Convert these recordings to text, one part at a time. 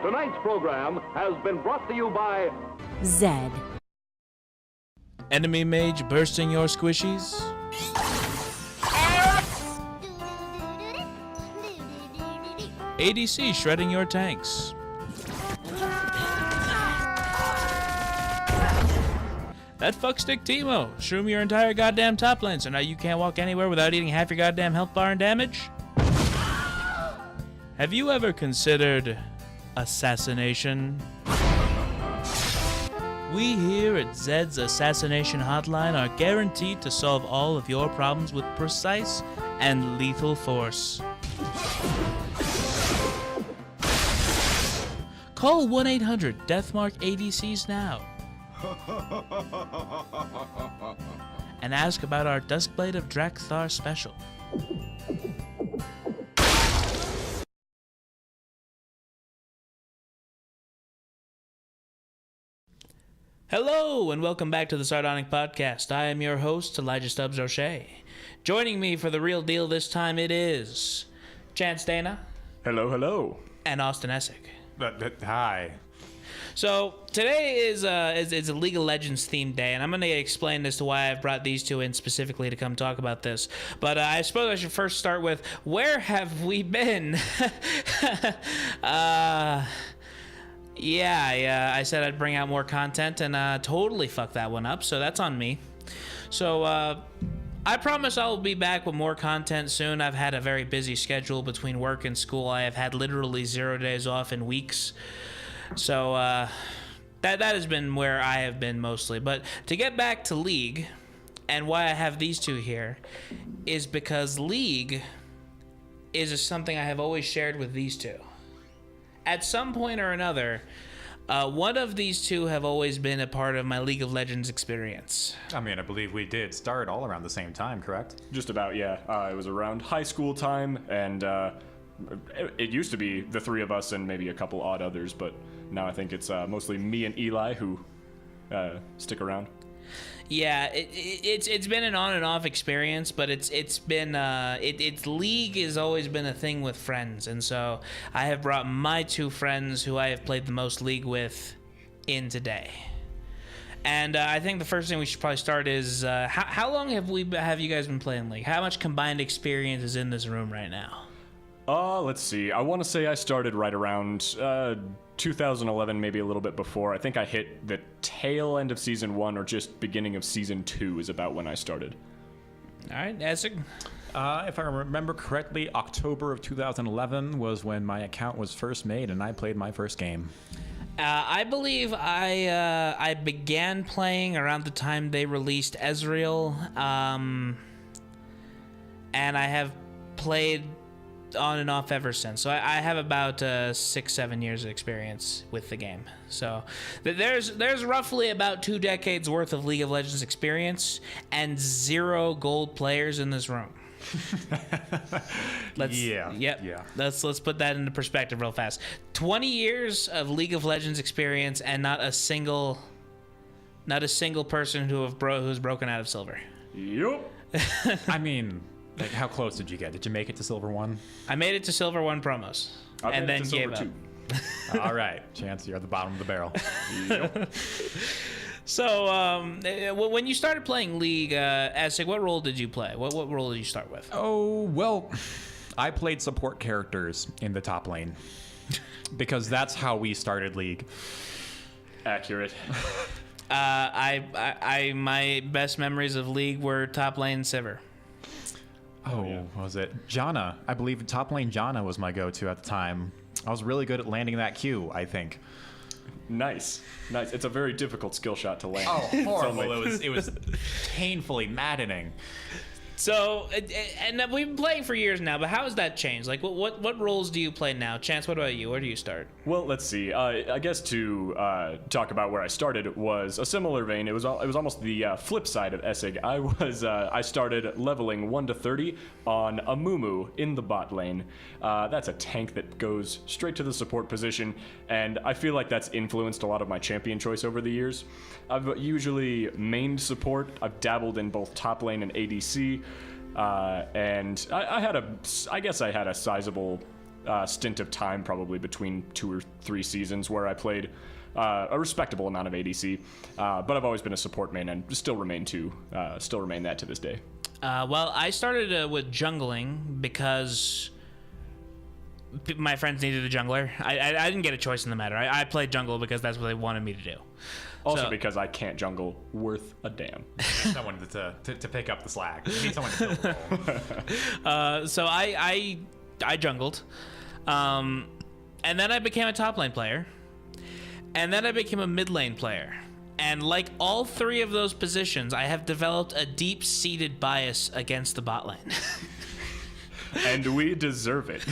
Tonight's program has been brought to you by Zed. Enemy mage bursting your squishies? ADC shredding your tanks? That fuckstick Teemo shroom your entire goddamn top lane, so now you can't walk anywhere without eating half your goddamn health bar and damage? Have you ever considered assassination? We here at Zed's Assassination Hotline are guaranteed to solve all of your problems with precise and lethal force. Call 1-800-DEATHMARK-ADCs now and ask about our Duskblade of Drakthar special. Hello, and welcome back to the Sardonic Podcast. I am your host, Elijah Stubbs O'Shea. Joining me for the real deal this time, it is Chance Dana. Hello, hello. And Austin Essig. Hi. So today is a League of Legends themed day, and I'm going to explain as to why I've brought these two in specifically to come talk about this. But I suppose I should first start with, where have we been? Yeah, I said I'd bring out more content and totally fucked that one up, so that's on me. So I promise I'll be back with more content soon. I've had a very busy schedule between work and school. I have had literally 0 days off in weeks. So that has been where I have been mostly. But to get back to League, and why I have these two here, is because League is something I have always shared with these two. At some point or another, one of these two have always been a part of my League of Legends experience. I mean, I believe we did start all around the same time, correct? Just about, yeah. It was around high school time, and it used to be the three of us and maybe a couple odd others, but now I think it's mostly me and Eli who stick around. Yeah, it's been an on and off experience, but it's League has always been a thing with friends, and so I have brought my two friends who I have played the most League with in today. And I think the first thing we should probably start is how long have you guys been playing League? How much combined experience is in this room right now? Let's see. I want to say I started right around 2011, maybe a little bit before. I think I hit the tail end of Season 1 or just beginning of Season 2 is about when I started. All right, Essig? If I remember correctly, October of 2011 was when my account was first made and I played my first game. I believe I began playing around the time they released Ezreal, and I have played on and off ever since. So I have about 6-7 years of experience with the game. So there's roughly about 2 decades worth of League of Legends experience and 0 gold players in this room. Let's put that into perspective real fast. 20 years of League of Legends experience and not a single person who's broken out of silver. Yup. I mean, like, how close did you get? Did you make it to Silver 1? I made it to Silver 1 promos. And then gave up. All right, Chance, you're at the bottom of the barrel. Yep. So, when you started playing League, Essig, what role did you play? What role did you start with? Oh, well, I played support characters in the top lane because that's how we started League. Accurate. My best memories of League were top lane Sivir. Oh, yeah. What was it? Janna. I believe top lane Janna was my go-to at the time. I was really good at landing that Q, I think. Nice. It's a very difficult skill shot to land. Oh, horrible. It was painfully maddening. So, and we've been playing for years now, but how has that changed? Like, what roles do you play now? Chance, what about you? Where do you start? Well, let's see. I guess to talk about where I started was a similar vein. It was almost the flip side of Essig. I started leveling 1 to 30 on a Mumu in the bot lane. That's a tank that goes straight to the support position, and I feel like that's influenced a lot of my champion choice over the years. I've usually mained support. I've dabbled in both top lane and ADC. And I guess I had a sizable stint of time, probably between 2 or 3 seasons, where I played a respectable amount of ADC, but I've always been a support main and still remain that to this day. Well, I started with jungling because my friends needed a jungler. I didn't get a choice in the matter. I played jungle because that's what they wanted me to do. Also because I can't jungle worth a damn. Someone to pick up the slack. You need someone to fill the role. So I jungled, and then I became a top lane player, and then I became a mid lane player. And like all 3 of those positions, I have developed a deep-seated bias against the bot lane. And we deserve it.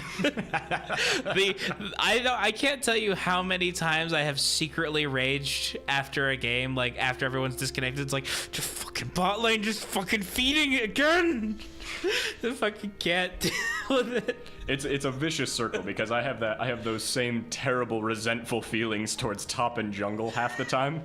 I can't tell you how many times I have secretly raged after a game, like after everyone's disconnected. It's like, just fucking bot lane, just fucking feeding it again. I fucking can't deal with it. It's a vicious circle because I have those same terrible resentful feelings towards top and jungle half the time.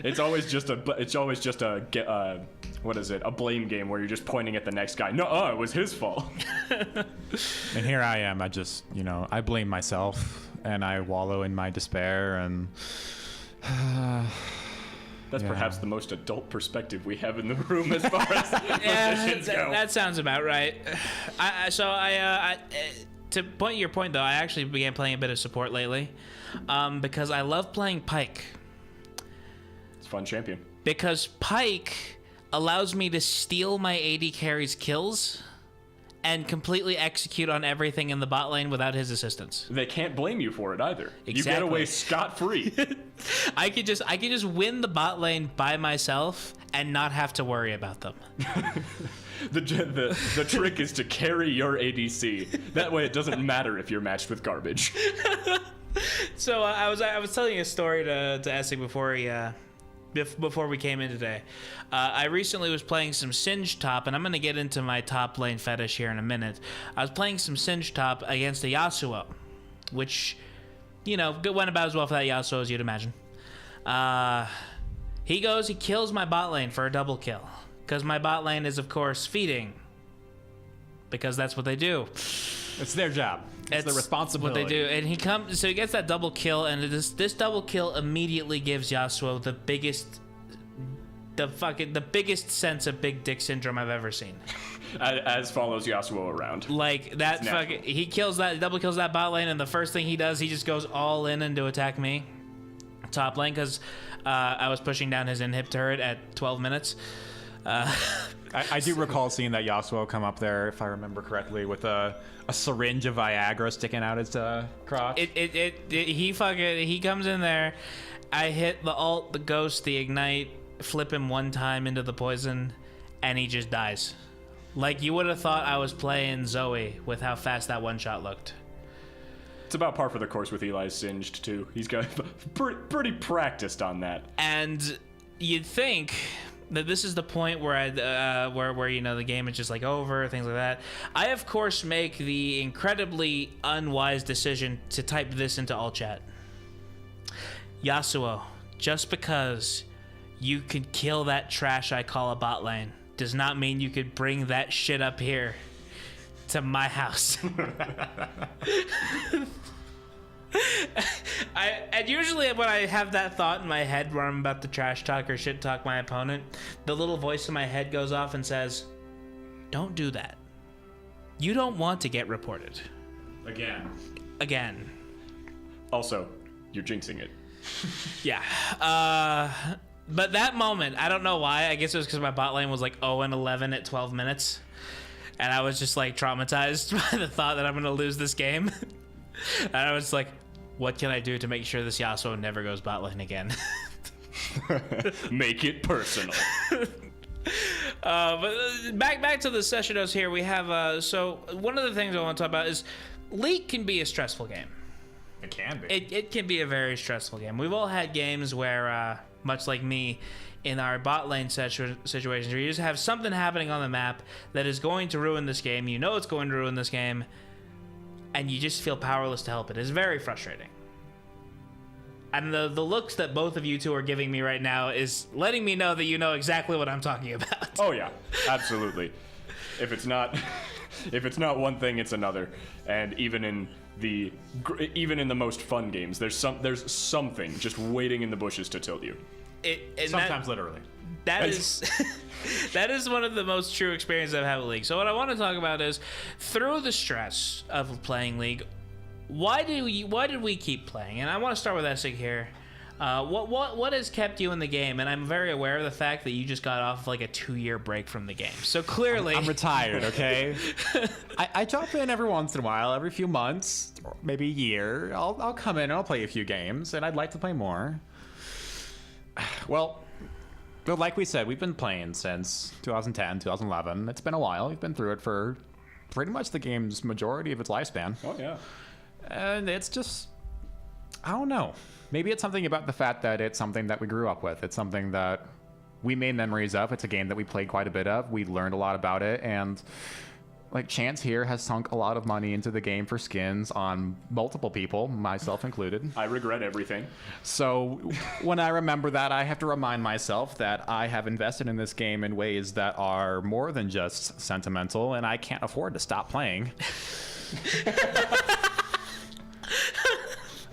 It's always just a what is it? A blame game where you're just pointing at the next guy. No, it was his fault. And here I am. I just, I blame myself and I wallow in my despair and. That's perhaps the most adult perspective we have in the room as far as positions go. That sounds about right. To point your point though, I actually began playing a bit of support lately, because I love playing Pyke. It's a fun champion. Because Pyke allows me to steal my AD carry's kills and completely execute on everything in the bot lane without his assistance. They can't blame you for it either. Exactly. You get away scot-free. I could just win the bot lane by myself and not have to worry about them. The trick is to carry your ADC. That way it doesn't matter if you're matched with garbage. So I was telling a story to Essig before we came in today. I recently was playing some Singed top, and I'm going to get into my top lane fetish here in a minute. I was playing some Singed top against a Yasuo, which, went about as well for that Yasuo as you'd imagine. He kills my bot lane for a double kill, because my bot lane is, of course, feeding, because that's what they do. It's their job. It's their responsibility. What they do, and he gets that double kill, and this double kill immediately gives Yasuo the biggest sense of big dick syndrome I've ever seen. As follows Yasuo around. Like that he double kills that bot lane, and the first thing he does, he just goes all in to attack me, top lane, because I was pushing down his inhib turret at 12 minutes. I do recall seeing that Yasuo come up there, if I remember correctly, with a syringe of Viagra sticking out his crotch. He comes in there. I hit the ult, the ghost, the ignite, flip him one time into the poison, and he just dies. Like, you would have thought I was playing Zoe with how fast that one shot looked. It's about par for the course with Eli's Singed too. He's got pretty practiced on that. And you'd think that this is the point where the game is just like over, things like that. I of course make the incredibly unwise decision to type this into all chat. Yasuo, just because you could kill that trash I call a bot lane does not mean you could bring that shit up here to my house. And usually when I have that thought in my head where I'm about to trash talk or shit talk my opponent, the little voice in my head goes off and says, don't do that. You don't want to get reported. Again. Also, you're jinxing it. Yeah. But that moment, I don't know why. I guess it was because my bot lane was like 0-11 at 12 minutes. And I was just like traumatized by the thought that I'm going to lose this game. And I was like, what can I do to make sure this Yasuo never goes bot lane again? Make it personal. But back to the session notes here. We have, so one of the things I want to talk about is League can be a stressful game. It can be. It can be a very stressful game. We've all had games where, much like me, in our bot lane situations, where you just have something happening on the map that is going to ruin this game. You know it's going to ruin this game, and you just feel powerless to help it. It's very frustrating. And the looks that both of you two are giving me right now is letting me know that you know exactly what I'm talking about. Oh yeah, absolutely. If it's not If it's not one thing, it's another. And even in the most fun games, there's something just waiting in the bushes to tilt you. Sometimes literally. That is that is one of the most true experiences I've had with League. So what I want to talk about is, through the stress of playing League, why did we keep playing? And I want to start with Essig here. What has kept you in the game? And I'm very aware of the fact that you just got off like a 2-year break from the game. So clearly, I'm retired. Okay. I jump in every once in a while, every few months, or maybe a year. I'll come in and I'll play a few games, and I'd like to play more. Well, like we said, we've been playing since 2010, 2011. It's been a while. We've been through it for pretty much the game's majority of its lifespan. Oh yeah. And it's just, I don't know. Maybe it's something about the fact that it's something that we grew up with. It's something that we made memories of. It's a game that we played quite a bit of. We learned a lot about it. And like Chance here has sunk a lot of money into the game for skins on multiple people, myself included. I regret everything. So when I remember that, I have to remind myself that I have invested in this game in ways that are more than just sentimental, and I can't afford to stop playing.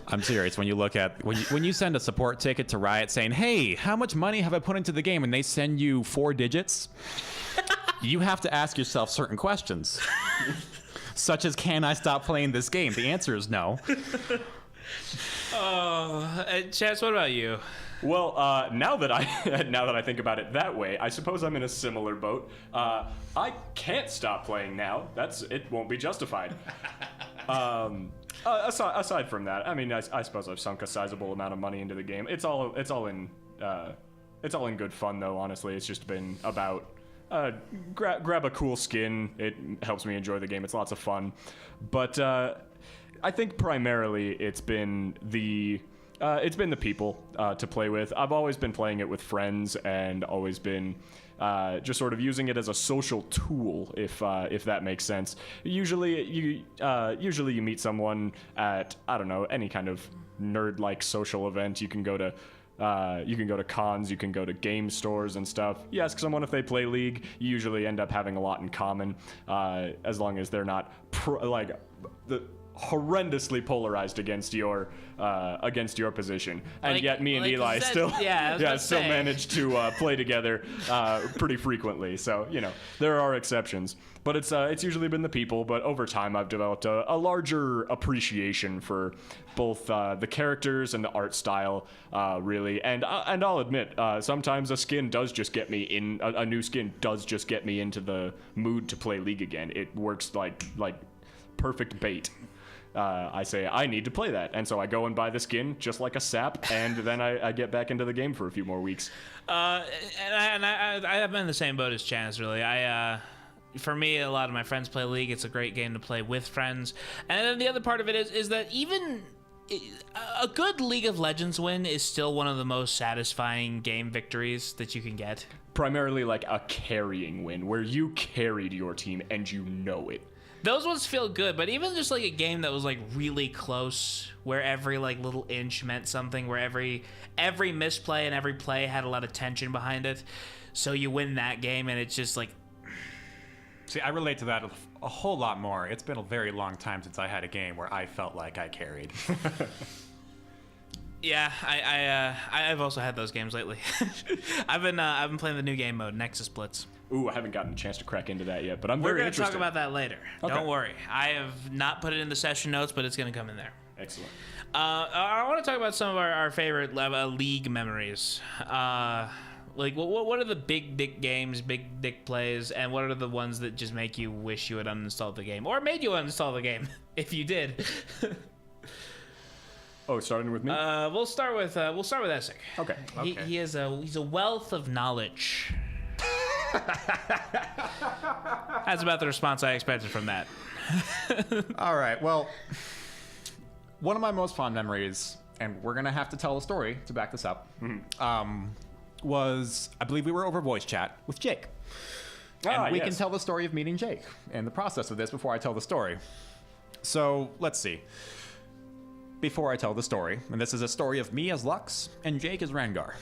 I'm serious. When you look at when you send a support ticket to Riot saying, "Hey, how much money have I put into the game?" and they send you 4 digits, you have to ask yourself certain questions, such as, "Can I stop playing this game?" The answer is no. Chance, what about you? Well, now that I think about it that way, I suppose I'm in a similar boat. I can't stop playing now. It won't be justified. Aside from that, I mean, I suppose I've sunk a sizable amount of money into the game. It's all in good fun, though. Honestly, it's just been about grab a cool skin. It helps me enjoy the game. It's lots of fun, but I think primarily it's been the people to play with. I've always been playing it with friends and always been just sort of using it as a social tool, if that makes sense. Usually you meet someone at, I don't know, any kind of nerd-like social event. You can go to cons, you can go to game stores and stuff. You ask someone if they play League. You usually end up having a lot in common, as long as they're not horrendously polarized against your position, and yet me and Eli still manage to play together pretty frequently. So there are exceptions, but it's usually been the people. But over time, I've developed a larger appreciation for both the characters and the art style, really. And I'll admit, sometimes a skin does just get me in. A new skin does just get me into the mood to play League again. It works like perfect bait. I say, I need to play that. And so I go and buy the skin just like a sap, and then I get back into the game for a few more weeks. I have been in the same boat as Chance, really. For me, a lot of my friends play League. It's a great game to play with friends. And then the other part of it is that even a good League of Legends win is still one of the most satisfying game victories that you can get. Primarily like a carrying win, where you carried your team and you know it. Those ones feel good, but even just like a game that was like really close, where every like little inch meant something, where every misplay and every play had a lot of tension behind it, so you win that game and it's just like. See, I relate to that a whole lot more. It's been a very long time since I had a game where I felt like I carried. Yeah, I've also had those games lately. I've been playing the new game mode, Nexus Blitz. Ooh, I haven't gotten a chance to crack into that yet, but I'm We're very gonna interested. talk about that later. Okay. Don't worry. I have not put it in the session notes, but it's gonna come in there. Excellent. I want to talk about some of our favorite League memories. Like, what are the big dick games, big dick plays, and what are the ones that just make you wish you had uninstalled the game, or made you uninstall the game if you did? Oh, starting with me? We'll start with Essig. Okay. He's a wealth of knowledge. That's about the response I expected from that. All right. Well, one of my most fond memories, and we're gonna have to tell a story to back this up, was, I believe we were over voice chat with Jake. And we can tell the story of meeting Jake and the process of this before I tell the story. So let's see. Before I tell the story, and this is a story of me as Lux and Jake as Rengar,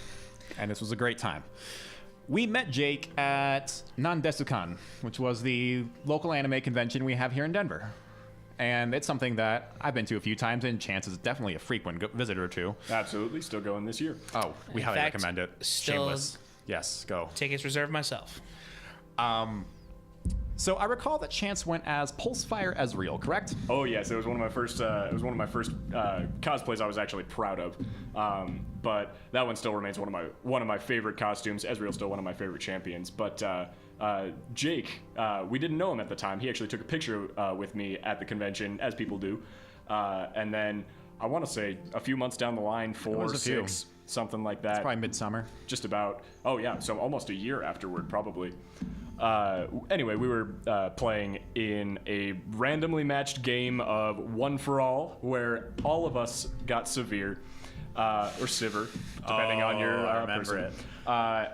and this was a great time. We met Jake at Nandesukan, which was the local anime convention we have here in Denver. And it's something that I've been to a few times, and Chance is definitely a frequent visitor to. Absolutely, still going this year. Oh, we highly fact, recommend it. still- Shameless. Yes, go. Tickets reserved myself. So I recall that Chance went as Pulsefire Ezreal, correct? Oh yes, it was one of my first. Cosplays I was actually proud of. But that one still remains one of my favorite costumes. Ezreal's still one of my favorite champions. But Jake, we didn't know him at the time. He actually took a picture with me at the convention, as people do. And then I want to say a few months down the line, 4, 6, something like that. Probably midsummer. Just about. Oh yeah, so almost a year afterward, probably. Anyway, we were playing in a randomly matched game of One for All, where all of us got severe, or Sivir, depending on your I remember person. it.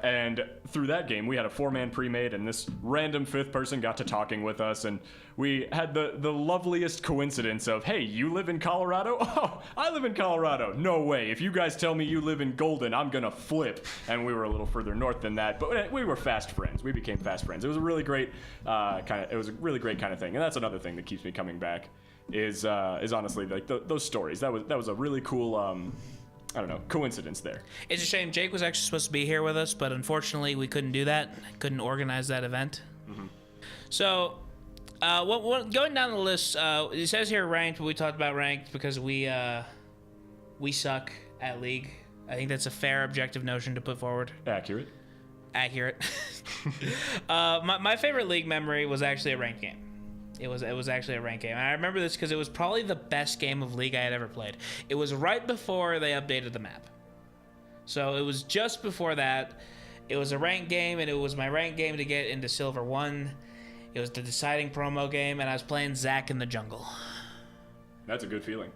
And through that game, we had a 4-man pre-made, and this random 5th person got to talking with us, and we had the loveliest coincidence of, hey, you live in Colorado? Oh, I live in Colorado. No way. If you guys tell me you live in Golden, I'm gonna flip. And we were a little further north than that, but we were fast friends. We became fast friends. It was a really great kind of thing, and that's another thing that keeps me coming back. Is honestly like those stories. That was a really cool. I don't know, coincidence there. It's a shame. Jake was actually supposed to be here with us, but unfortunately we couldn't do that. Couldn't organize that event. Mm-hmm. So, going down the list, it says here ranked, but we talked about ranked because we suck at League. I think that's a fair, objective notion to put forward. Accurate. My favorite League memory was actually a ranked game. It was actually a ranked game. And I remember this because it was probably the best game of League I had ever played. It was right before they updated the map. So it was just before that. It was a ranked game, and it was my ranked game to get into Silver 1. It was the deciding promo game, and I was playing Zac in the jungle. That's a good feeling.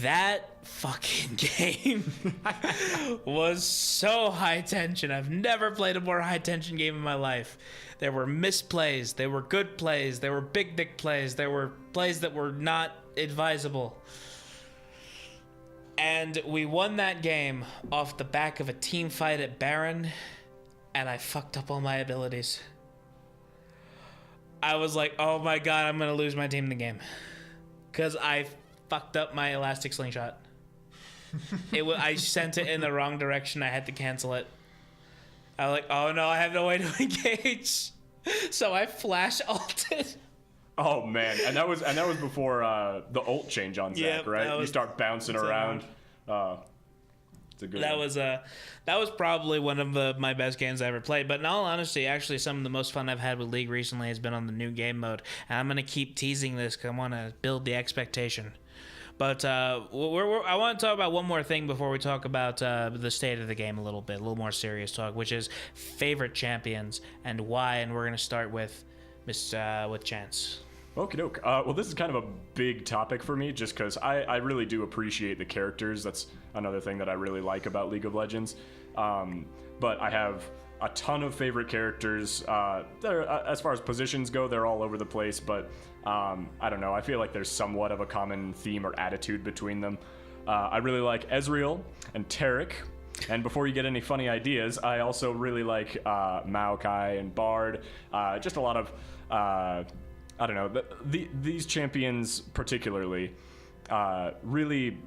That fucking game was so high tension. I've never played a more high tension game in my life. There were misplays, there were good plays, there were big dick plays, there were plays that were not advisable. And we won that game off the back of a team fight at Baron, and I fucked up all my abilities. I was like, oh my god, I'm gonna lose my team in the game. Because I fucked up my elastic slingshot. I sent it in the wrong direction. I had to cancel it. I was like, oh no, I have no way to engage. So I flash ulted. Oh man, and that was before the ult change on Zac, Yep, right? You start bouncing around. It's a good That one. that was probably one of my best games I ever played. But in all honesty, actually, some of the most fun I've had with League recently has been on the new game mode, and I'm gonna keep teasing this because I want to build the expectation. But I want to talk about one more thing before we talk about the state of the game a little more serious talk, which is favorite champions and why. And we're gonna start with Chance. Okie doke. Well, this is kind of a big topic for me just because I really do appreciate the characters. That's another thing that I really like about League of Legends. But I have a ton of favorite characters. As far as positions go, they're all over the place, but I don't know. I feel like there's somewhat of a common theme or attitude between them. I really like Ezreal and Taric. And before you get any funny ideas, I also really like Maokai and Bard. Just a lot of... I don't know, these champions particularly really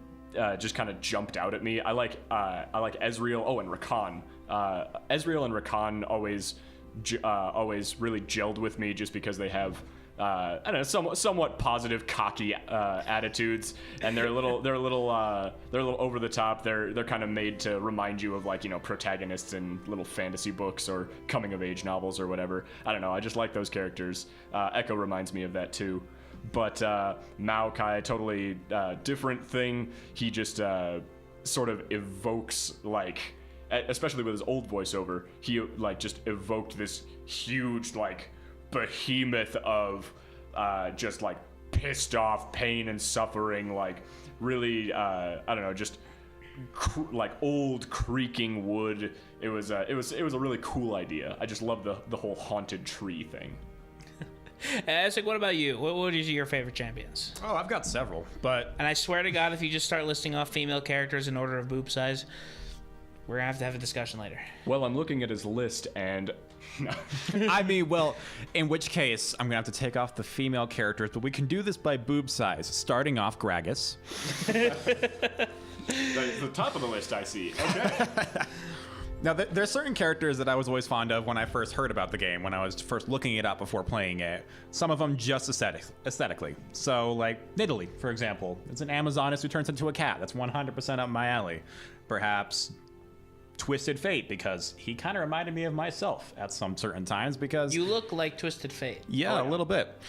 just kind of jumped out at me. I like Ezreal. Oh, and Rakan. Ezreal and Rakan always really gelled with me just because they have I don't know, somewhat positive, cocky attitudes, and they're a little over the top. They're kind of made to remind you of, like, you know, protagonists in little fantasy books or coming of age novels or whatever. I don't know. I just like those characters. Echo reminds me of that too. But Maokai, totally different thing. He just sort of evokes, like, especially with his old voiceover, he like just evoked this huge, like, behemoth of just like pissed off pain and suffering, like really I don't know, just like old creaking wood. It was a really cool idea. I just love the whole haunted tree thing. Essig, what about you? What is your favorite champions? Oh, I've got several, but And I swear to God, if you just start listing off female characters in order of boob size, We're gonna have to have a discussion later. Well, I'm looking at his list, and I mean, well, in which case, I'm going to have to take off the female characters, but we can do this by boob size. Starting off, Gragas. that's the top of the list, I see. Okay. Now, there's certain characters that I was always fond of when I first heard about the game, when I was first looking it up before playing it. Some of them just aesthetically. So, like, Nidalee, for example. It's an Amazoness who turns into a cat. That's 100% up my alley. Perhaps Twisted Fate, because he kind of reminded me of myself at some certain times, because... You look like Twisted Fate. Yeah, a little bit.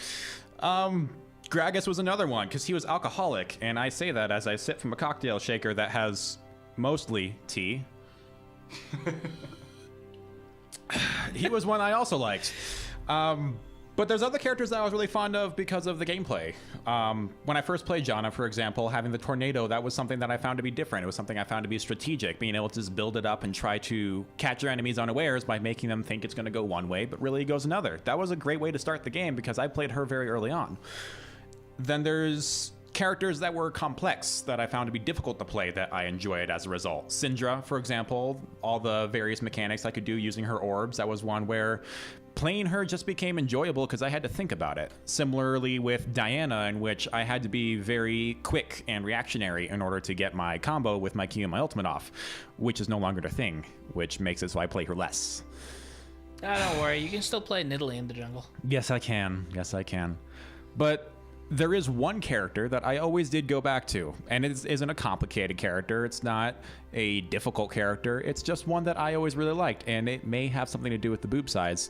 Gragas was another one, because he was alcoholic, and I say that as I sip from a cocktail shaker that has mostly tea. He was one I also liked. But there's other characters that I was really fond of because of the gameplay. When I first played Janna, for example, having the tornado, that was something that I found to be different. It was something I found to be strategic, being able to just build it up and try to catch your enemies unawares by making them think it's going to go one way, but really it goes another. That was a great way to start the game because I played her very early on. Then there's characters that were complex that I found to be difficult to play that I enjoyed as a result. Syndra, for example, all the various mechanics I could do using her orbs, that was one where playing her just became enjoyable because I had to think about it. Similarly with Diana, in which I had to be very quick and reactionary in order to get my combo with my Q and my ultimate off, which is no longer a thing, which makes it so I play her less. Oh, don't worry, you can still play Nidalee in the jungle. Yes, I can. Yes, I can. But there is one character that I always did go back to, and it isn't a complicated character. It's not a difficult character. It's just one that I always really liked, and it may have something to do with the boob size.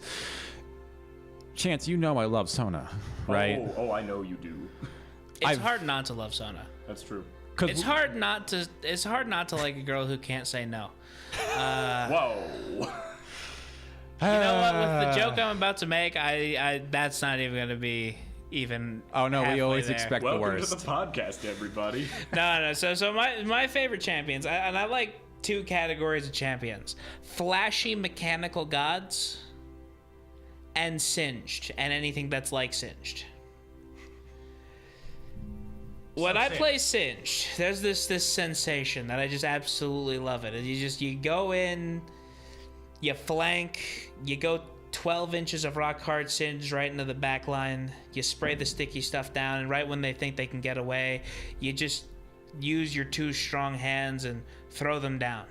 Chance, you know I love Sona, right? Oh, I know you do. It's hard not to love Sona. That's true. It's hard not to like a girl who can't say no. Whoa. You know what? With the joke I'm about to make, I that's not even gonna be even. Oh no, we always there. expect the Welcome worst. to the podcast, everybody. No. So my favorite champions, and I like two categories of champions: flashy mechanical gods, and Singed, and anything that's like Singed. When I play Singed, there's this sensation that I just absolutely love it. You go in, you flank, you go 12 inches of rock hard Singed right into the back line, you spray the sticky stuff down, and right when they think they can get away, you just use your two strong hands and throw them down.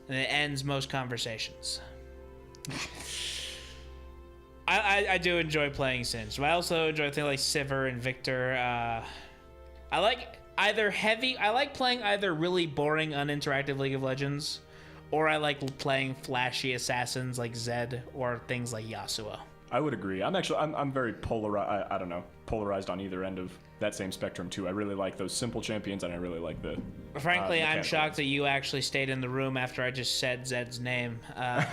And it ends most conversations. I do enjoy playing Singed, but I also enjoy things like Sivir and Victor. I like playing either really boring, uninteractive League of Legends, or I like playing flashy assassins like Zed or things like Yasuo. I would agree. I'm very polarized on either end of that same spectrum too. I really like those simple champions, and I really like the. Frankly, I'm shocked that you actually stayed in the room after I just said Zed's name,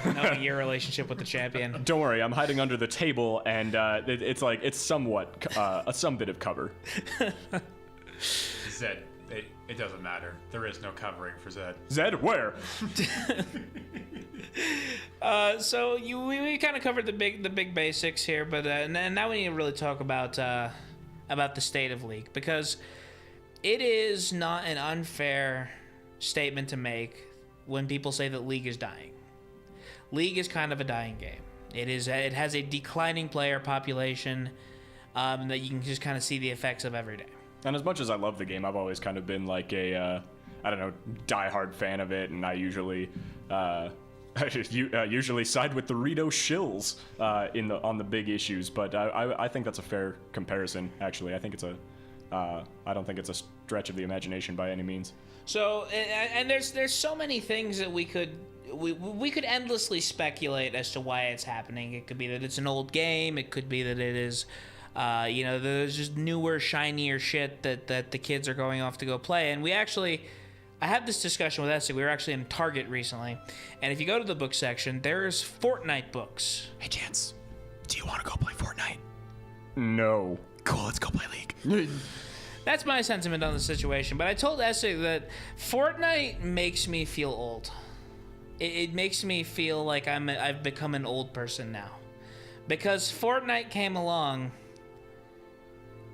knowing your relationship with the champion. Don't worry, I'm hiding under the table, and it's somewhat some bit of cover. Zed, it doesn't matter. There is no covering for Zed. Zed, where? So we kind of covered the big basics here, but and now we need to really talk about the state of League, because it is not an unfair statement to make when people say that League is dying. League is kind of a dying game. It has a declining player population that you can just kind of see the effects of every day. And as much as I love the game, I've always kind of been like a diehard fan of it, and I usually usually side with the Rito shills on the big issues. But I think that's a fair comparison. Actually, I think I don't think it's a stretch of the imagination by any means. So and there's so many things that we could endlessly speculate as to why it's happening. It could be that it's an old game. It could be that it is. There's just newer, shinier shit that the kids are going off to go play. And I had this discussion with Essig. We were actually in Target recently. And if you go to the book section, there's Fortnite books. Hey, Chance, do you want to go play Fortnite? No. Cool, let's go play League. That's my sentiment on the situation. But I told Essig that Fortnite makes me feel old. It makes me feel like I've become an old person now. Because Fortnite came along,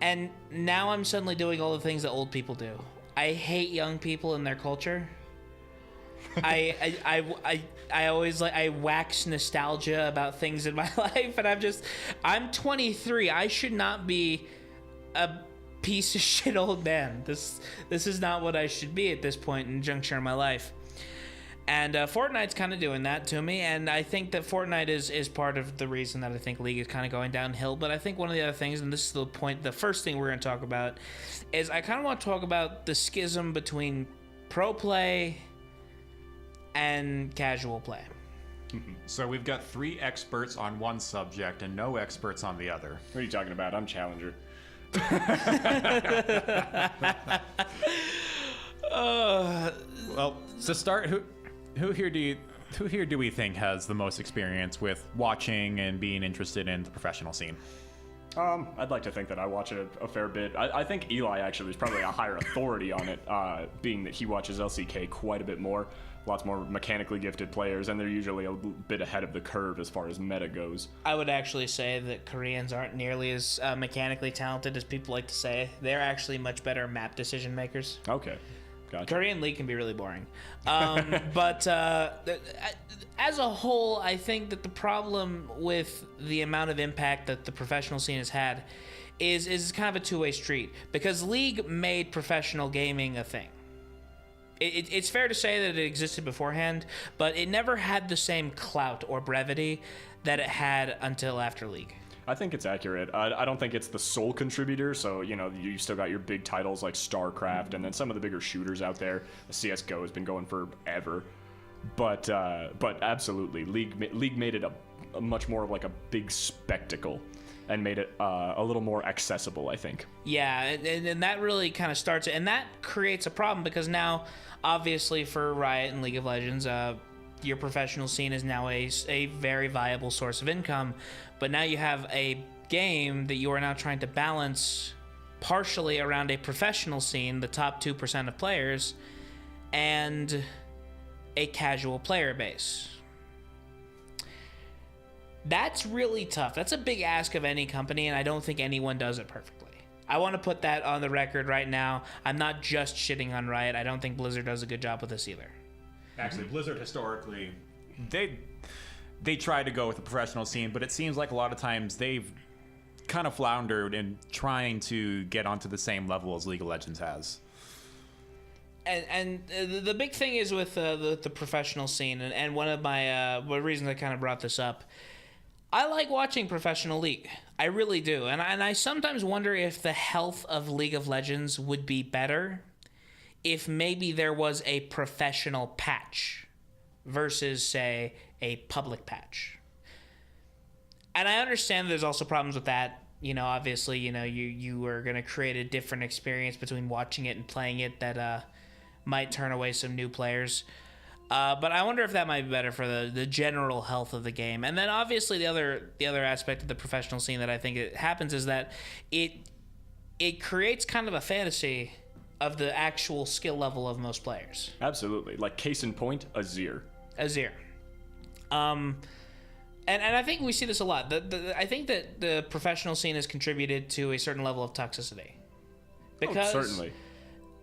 and now I'm suddenly doing all the things that old people do. I hate young people and their culture. I always I wax nostalgia about things in my life, and I'm 23. I should not be a piece of shit old man. This is not what I should be at this point in juncture in my life. And Fortnite's kind of doing that to me, and I think that Fortnite is part of the reason that I think League is kind of going downhill. But I think one of the other things, and this is the first thing we're going to talk about, is I kind of want to talk about the schism between pro play and casual play. So we've got 3 experts on one subject and no experts on the other. What are you talking about? I'm Challenger. Well, to start, who here do we think has the most experience with watching and being interested in the professional scene? I'd like to think that I watch it a fair bit. I think Eli actually is probably a higher authority on it, being that he watches LCK quite a bit more. Lots more mechanically gifted players, and they're usually a bit ahead of the curve as far as meta goes. I would actually say that Koreans aren't nearly as mechanically talented as people like to say. They're actually much better map decision makers. Okay. Gotcha. Korean League can be really boring. But as a whole, I think that the problem with the amount of impact that the professional scene has had is kind of a two-way street, because League made professional gaming a thing. It's fair to say that it existed beforehand, but it never had the same clout or brevity that it had until after League. I think it's accurate. I don't think it's the sole contributor. So, you still got your big titles like StarCraft, and then some of the bigger shooters out there. CSGO has been going forever. But absolutely, League made it a much more of like a big spectacle, and made it a little more accessible, I think. Yeah, and that really kind of starts it. And that creates a problem, because now, obviously, for Riot and League of Legends, your professional scene is now a very viable source of income. But now you have a game that you are now trying to balance partially around a professional scene, the top 2% of players, and a casual player base. That's really tough. That's a big ask of any company, and I don't think anyone does it perfectly. I want to put that on the record right now. I'm not just shitting on Riot. I don't think Blizzard does a good job with this either. Actually, Blizzard historically, they try to go with the professional scene, but it seems like a lot of times they've kind of floundered in trying to get onto the same level as League of Legends has. And the big thing is with the professional scene, and one of my reasons I kind of brought this up, I like watching professional League. I really do. And I sometimes wonder if the health of League of Legends would be better if maybe there was a professional patch versus, say, a public patch. And I understand there's also problems with that. Obviously, you are going to create a different experience between watching it and playing it that might turn away some new players. But I wonder if that might be better for the general health of the game. And then obviously the other aspect of the professional scene that I think it happens is that it creates kind of a fantasy of the actual skill level of most players. Absolutely. Like case in point, Azir. And I think we see this a lot. I think that the professional scene has contributed to a certain level of toxicity. Because certainly.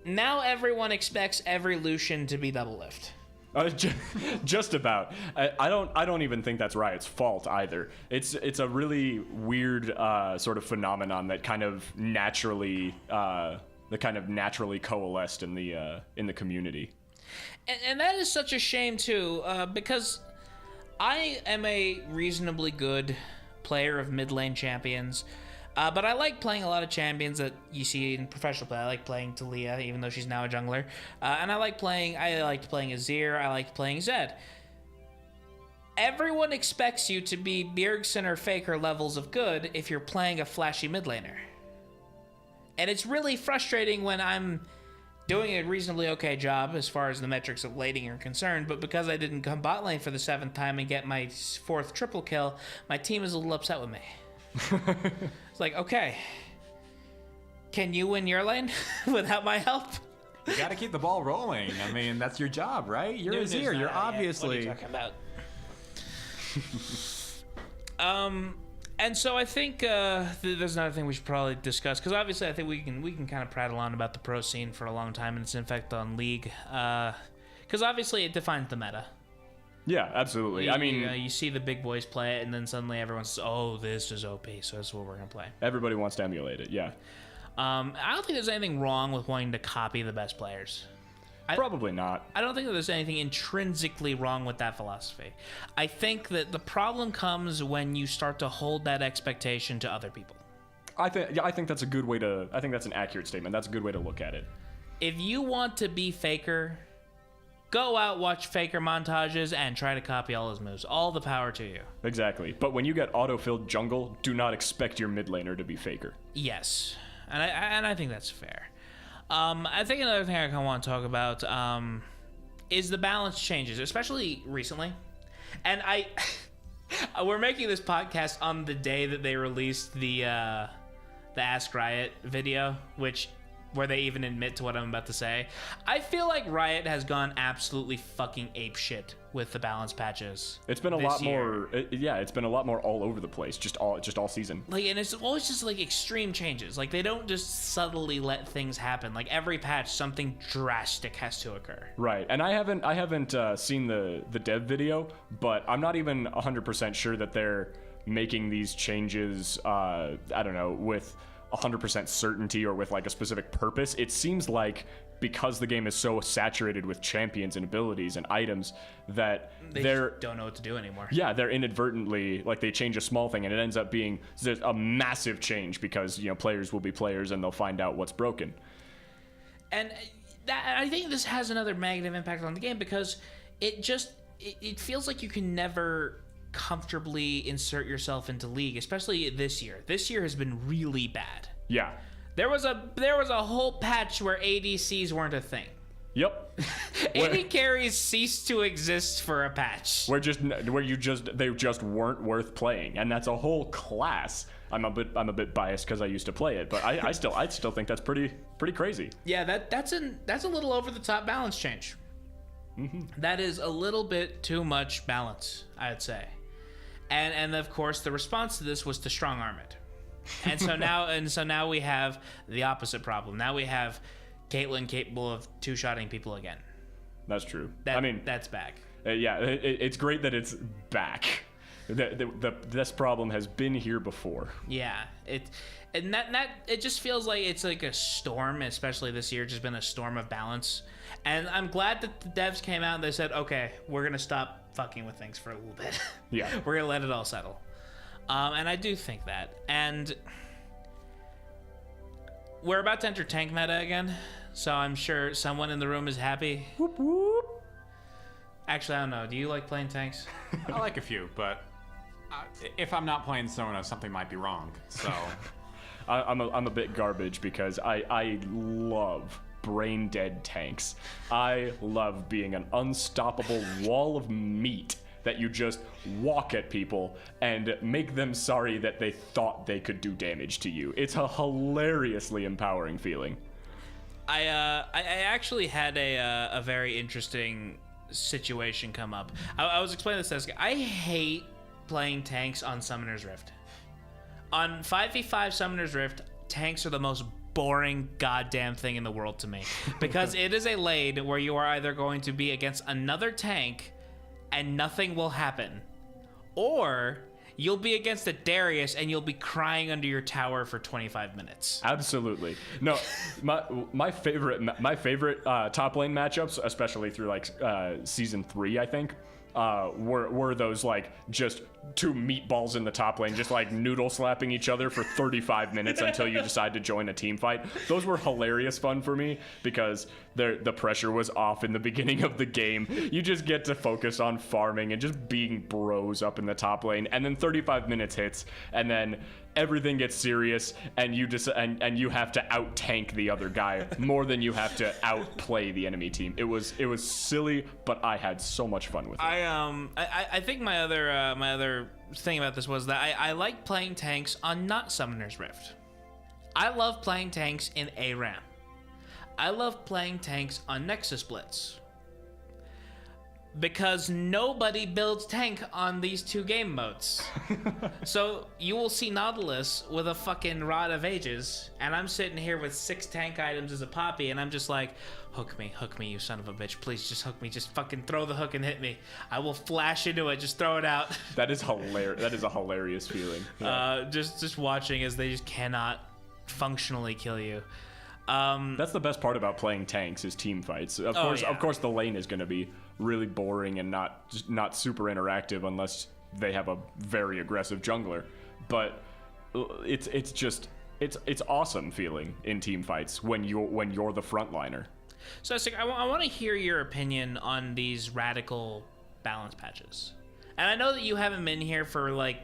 Now everyone expects every Lucian to be double lift. Just about. I don't even think that's Riot's fault either. It's a really weird sort of phenomenon that kind of naturally coalesced in the community. And that is such a shame too, because I am a reasonably good player of mid lane champions. But I like playing a lot of champions that you see in professional play. I like playing Talia, even though she's now a jungler. And I liked playing Azir, I liked playing Zed. Everyone expects you to be Bjergsen or Faker levels of good if you're playing a flashy mid laner. And it's really frustrating when I'm doing a reasonably okay job as far as the metrics of laning are concerned, but because I didn't come bot lane for the 7th time and get my 4th triple kill, my team is a little upset with me. It's like, okay, can you win your lane without my help? You gotta keep the ball rolling. I mean, that's your job, right? You're Azir. You're obviously. What are you talking about? And so I think there's another thing we should probably discuss, because obviously I think we can kind of prattle on about the pro scene for a long time and its effect on League. Because obviously it defines the meta. Yeah, absolutely. I mean, you see the big boys play it, and then suddenly everyone says, "Oh, this is OP, so that's what we're gonna play." everybody wants to emulate it. Yeah, I don't think there's anything wrong with wanting to copy the best players. probably not. I don't think that there's anything intrinsically wrong with that philosophy. I think that the problem comes when you start to hold that expectation to other people. I think that's a good way to. I think that's an accurate statement. That's a good way to look at it. If you want to be Faker, go out, watch Faker montages, and try to copy all his moves. All the power to you. Exactly. But when you get auto-filled jungle, do not expect your mid laner to be Faker. Yes, and I think that's fair. I think another thing I kind of want to talk about is the balance changes, especially recently. And we're making this podcast on the day that they released the Ask Riot video, where they even admit to what I'm about to say. I feel like Riot has gone absolutely fucking apeshit with the balance patches. It's been a lot more. It's been a lot more all over the place, just all season. Like, and it's always just like extreme changes. Like, they don't just subtly let things happen. Like, every patch, something drastic has to occur. Right, and I haven't seen the dev video, but I'm not even 100% sure that they're making these changes. I don't know, with 100% certainty or with like a specific purpose. It seems like because the game is so saturated with champions and abilities and items that They just don't know what to do anymore. Yeah, they're inadvertently, like, they change a small thing and it ends up being a massive change because, you know, players will be players and they'll find out what's broken. And I think this has another negative impact on the game because it feels like you can never comfortably insert yourself into League, especially this year. This year has been really bad. Yeah. There was a whole patch where ADCs weren't a thing. Yep. AD carries ceased to exist for a patch. They just weren't worth playing, and that's a whole class. I'm a bit biased because I used to play it, but I still think that's pretty crazy. Yeah, that's a little over the top balance change. Mm-hmm. That is a little bit too much balance, I'd say. And of course the response to this was to strong arm it. And so now we have the opposite problem. Now we have Caitlyn capable of two-shotting people again. That's true. That's back. It's great that it's back. This problem has been here before. Yeah, it just feels like it's like a storm, especially this year. Just been a storm of balance, and I'm glad that the devs came out and they said, okay, we're gonna stop fucking with things for a little bit. Yeah, we're gonna let it all settle. And I do think that, and we're about to enter tank meta again, so I'm sure someone in the room is happy. Whoop whoop. Actually, I don't know. Do you like playing tanks? I like a few, but if I'm not playing Sona, something might be wrong. So I'm a bit garbage because I love brain dead tanks. I love being an unstoppable wall of meat that you just walk at people and make them sorry that they thought they could do damage to you. It's a hilariously empowering feeling. I actually had a very interesting situation come up. I was explaining this to this guy. I hate playing tanks on Summoner's Rift. On 5v5 Summoner's Rift, tanks are the most boring goddamn thing in the world to me. Because it is a lane where you are either going to be against another tank and nothing will happen, or you'll be against a Darius and you'll be crying under your tower for 25 minutes. Absolutely. No, my favorite top lane matchups, especially through like season 3, I think, were those like just two meatballs in the top lane just like noodle slapping each other for 35 minutes until you decide to join a team fight. Those were hilarious fun for me because the pressure was off in the beginning of the game. You just get to focus on farming and just being bros up in the top lane, and then 35 minutes hits and then everything gets serious and you have to out tank the other guy more than you have to outplay the enemy team. It was silly, but I had so much fun with it. I think my other thing about this was that I like playing tanks on not Summoner's Rift. I love playing tanks in ARAM. I love playing tanks on Nexus Blitz. because nobody builds tank on these 2 game modes. So you will see Nautilus with a fucking Rod of Ages, and I'm sitting here with 6 tank items as a Poppy, and I'm just like, hook me, you son of a bitch. Please just hook me. Just fucking throw the hook and hit me. I will flash into it. Just throw it out. That is hilarious. That is a hilarious feeling. Yeah. Just watching as they just cannot functionally kill you. That's the best part about playing tanks is team fights. Of course, the lane is going to be really boring and not super interactive unless they have a very aggressive jungler. But it's awesome feeling in team fights when you're the frontliner. So I want to hear your opinion on these radical balance patches. And I know that you haven't been here for like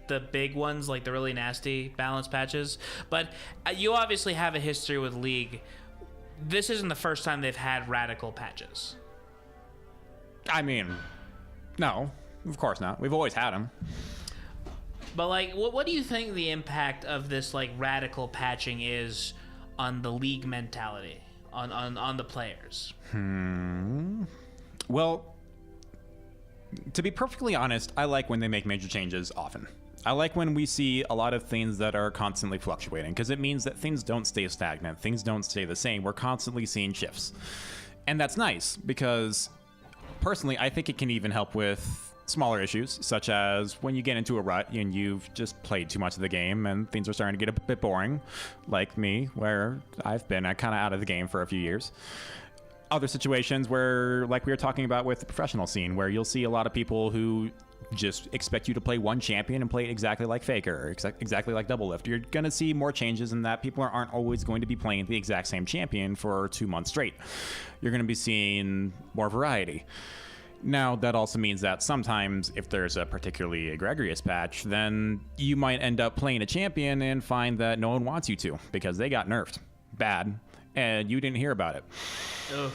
the big ones, like the really nasty balance patches, but you obviously have a history with League. This isn't the first time they've had radical patches. I mean, no, of course not. We've always had them. But like, what do you think the impact of this like radical patching is on the League mentality, on the players? Well, to be perfectly honest, I like when they make major changes often. I like when we see a lot of things that are constantly fluctuating, because it means that things don't stay stagnant, things don't stay the same. We're constantly seeing shifts. And that's nice, because personally, I think it can even help with smaller issues, such as when you get into a rut and you've just played too much of the game and things are starting to get a bit boring, like me, where I've been kind of out of the game for a few years. Other situations where, like we were talking about with the professional scene, where you'll see a lot of people who just expect you to play one champion and play it exactly like Faker, exactly like Doublelift. You're going to see more changes in that. People aren't always going to be playing the exact same champion for 2 months straight. You're going to be seeing more variety. Now, that also means that sometimes if there's a particularly egregious patch, then you might end up playing a champion and find that no one wants you to because they got nerfed bad and you didn't hear about it. Ugh.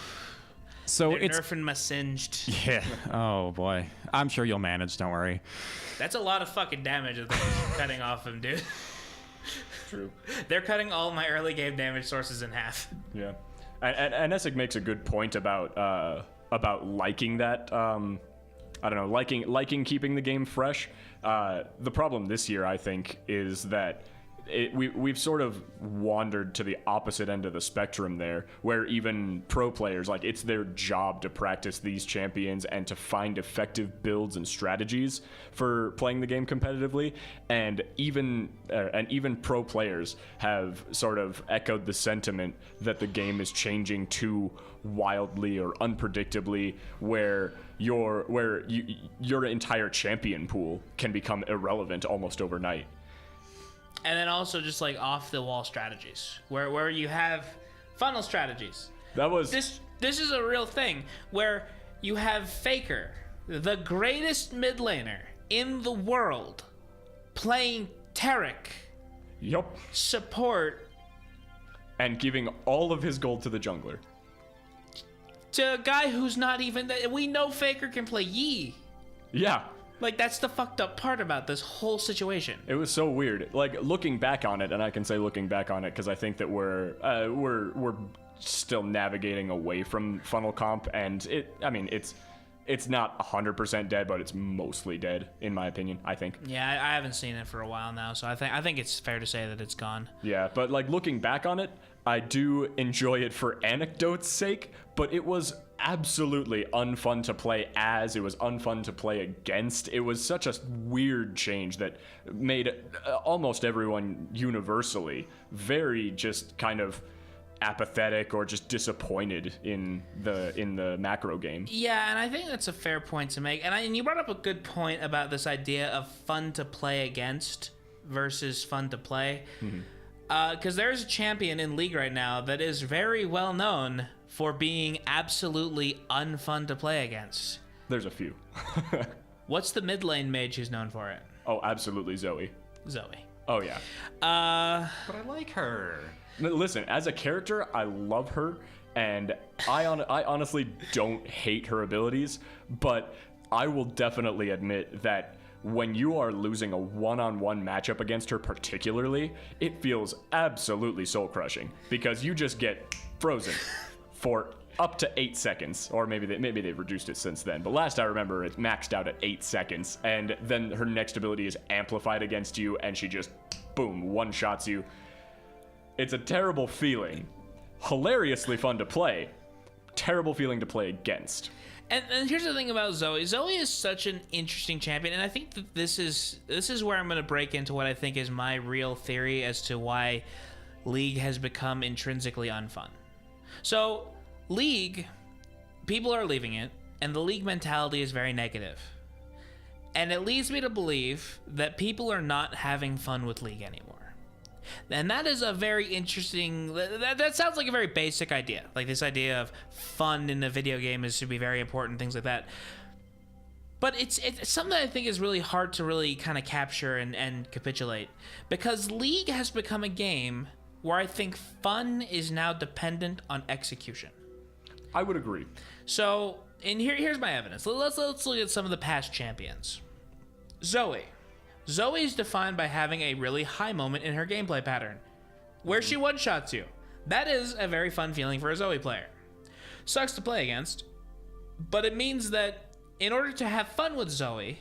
So They're it's nerfing my singed. Yeah. Oh boy. I'm sure you'll manage. Don't worry. That's a lot of fucking damage that they're cutting off him, dude. True. They're cutting all my early game damage sources in half. Yeah, and Essig makes a good point about liking that. I don't know, liking keeping the game fresh. The problem this year, I think, is that we've sort of wandered to the opposite end of the spectrum there, where even pro players, like, it's their job to practice these champions and to find effective builds and strategies for playing the game competitively. And even pro players have sort of echoed the sentiment that the game is changing too wildly or unpredictably, where your entire champion pool can become irrelevant almost overnight. And then also just like off the wall strategies where you have funnel strategies. That was This is a real thing where you have Faker, the greatest mid laner in the world, playing Taric. Yup. Support. And giving all of his gold to the jungler. To a guy who's not even... We know Faker can play Yi. Yeah. Like, that's the fucked up part about this whole situation. It was so weird. Like, looking back on it, and I can say looking back on it because I think that we're still navigating away from funnel comp, and it's not 100% dead, but it's mostly dead in my opinion, I think. Yeah, I haven't seen it for a while now, so I think it's fair to say that it's gone. Yeah, but like looking back on it, I do enjoy it for anecdote's sake, but it was absolutely unfun to play as. It was unfun to play against. It was such a weird change that made almost everyone universally very just kind of apathetic or just disappointed in the macro game. Yeah, and I think that's a fair point to make. And you brought up a good point about this idea of fun to play against versus fun to play. Because there's a champion in League right now that is very well known for being absolutely unfun to play against. There's a few. What's the mid lane mage who's known for it? Oh, absolutely Zoe. Oh, yeah. But I like her. Listen, as a character, I love her, and I honestly don't hate her abilities, but I will definitely admit that when you are losing a one-on-one matchup against her particularly, it feels absolutely soul-crushing, because you just get frozen for up to 8 seconds, or maybe they've reduced it since then. But last I remember, it maxed out at 8 seconds, and then her next ability is amplified against you, and she just, boom, one-shots you. It's a terrible feeling. Hilariously fun to play. Terrible feeling to play against. And here's the thing about Zoe. Zoe is such an interesting champion, and I think that this is where I'm going to break into what I think is my real theory as to why League has become intrinsically unfun. So, League, people are leaving it, and the League mentality is very negative. And it leads me to believe that people are not having fun with League anymore. And that is a very interesting... That sounds like a very basic idea. Like this idea of fun in a video game should be very important, things like that. But it's something that I think is really hard to really kind of capture and capitulate. Because League has become a game where I think fun is now dependent on execution. I would agree. So, and here's my evidence. Let's look at some of the past champions. Zoe. Zoe is defined by having a really high moment in her gameplay pattern, where she one-shots you. That is a very fun feeling for a Zoe player. Sucks to play against, but it means that in order to have fun with Zoe,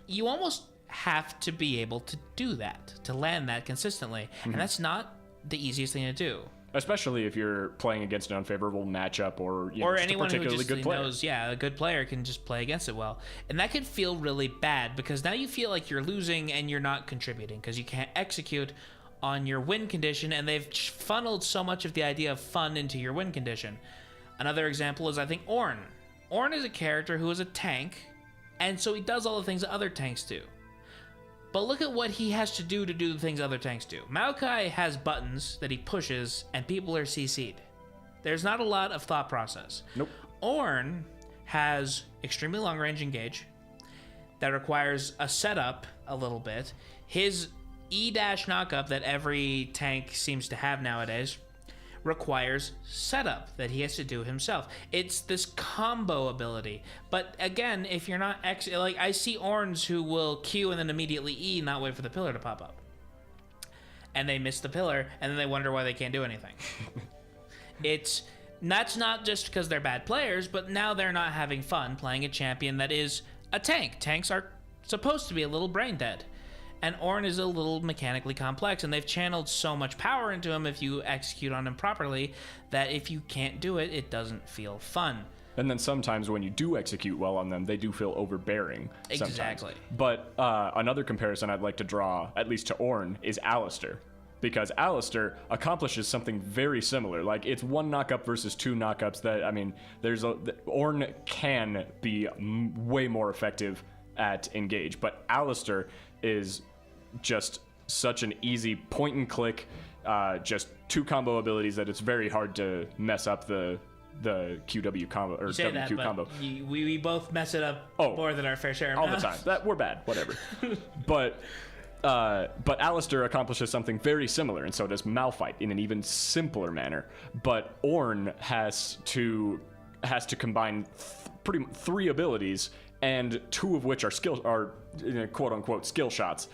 you almost have to be able to do that, to land that consistently, and that's not the easiest thing to do. Especially if you're playing against an unfavorable matchup or just anyone a particularly who just good player. knows, a good player can just play against it well. And that can feel really bad because now you feel like you're losing and you're not contributing because you can't execute on your win condition, and they've funneled so much of the idea of fun into your win condition. Another example is, I think, Ornn. Ornn is a character who is a tank, and so he does all the things that other tanks do. But look at what he has to do the things other tanks do. Maokai has buttons that he pushes, and people are CC'd. There's not a lot of thought process. Nope. Ornn has extremely long-range engage that requires a setup a little bit. His E-dash knockup that every tank seems to have nowadays requires setup that he has to do himself. It's this combo ability. But again, if you're not like I see Ornns who will Q and then immediately E and not wait for the pillar to pop up. And they miss the pillar and then they wonder why they can't do anything. That's not just because they're bad players, but now they're not having fun playing a champion that is a tank. Tanks are supposed to be a little brain dead. And Ornn is a little mechanically complex, and they've channeled so much power into him if you execute on him properly that if you can't do it, it doesn't feel fun. And then sometimes when you do execute well on them, they do feel overbearing. Exactly. Sometimes. But another comparison I'd like to draw, at least to Ornn, is Alistar. Because Alistar accomplishes something very similar. Like, it's one knockup versus two knockups that, I mean, Ornn can be way more effective at engage. But Alistar is just such an easy point and click, just two combo abilities that it's very hard to mess up the QW combo or WQ combo. We both mess it up more than our fair share. All the time. We're bad. Whatever. But Alistar accomplishes something very similar, and so does Malphite in an even simpler manner. But Ornn has to combine three abilities, and two of which are quote unquote skill shots.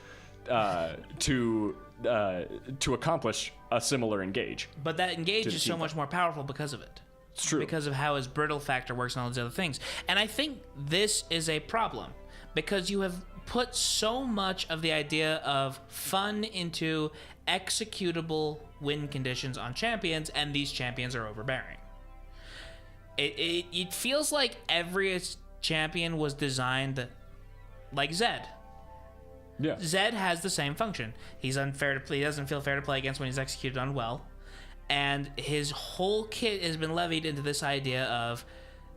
To accomplish a similar engage. But that engage is so much more powerful because of it. It's true. Because of how his brittle factor works and all these other things. And I think this is a problem because you have put so much of the idea of fun into executable win conditions on champions, and these champions are overbearing. It feels like every champion was designed like Zed. Yeah. Zed has the same function. He's unfair to play. He doesn't feel fair to play against when he's executed on well. And his whole kit has been levied into this idea of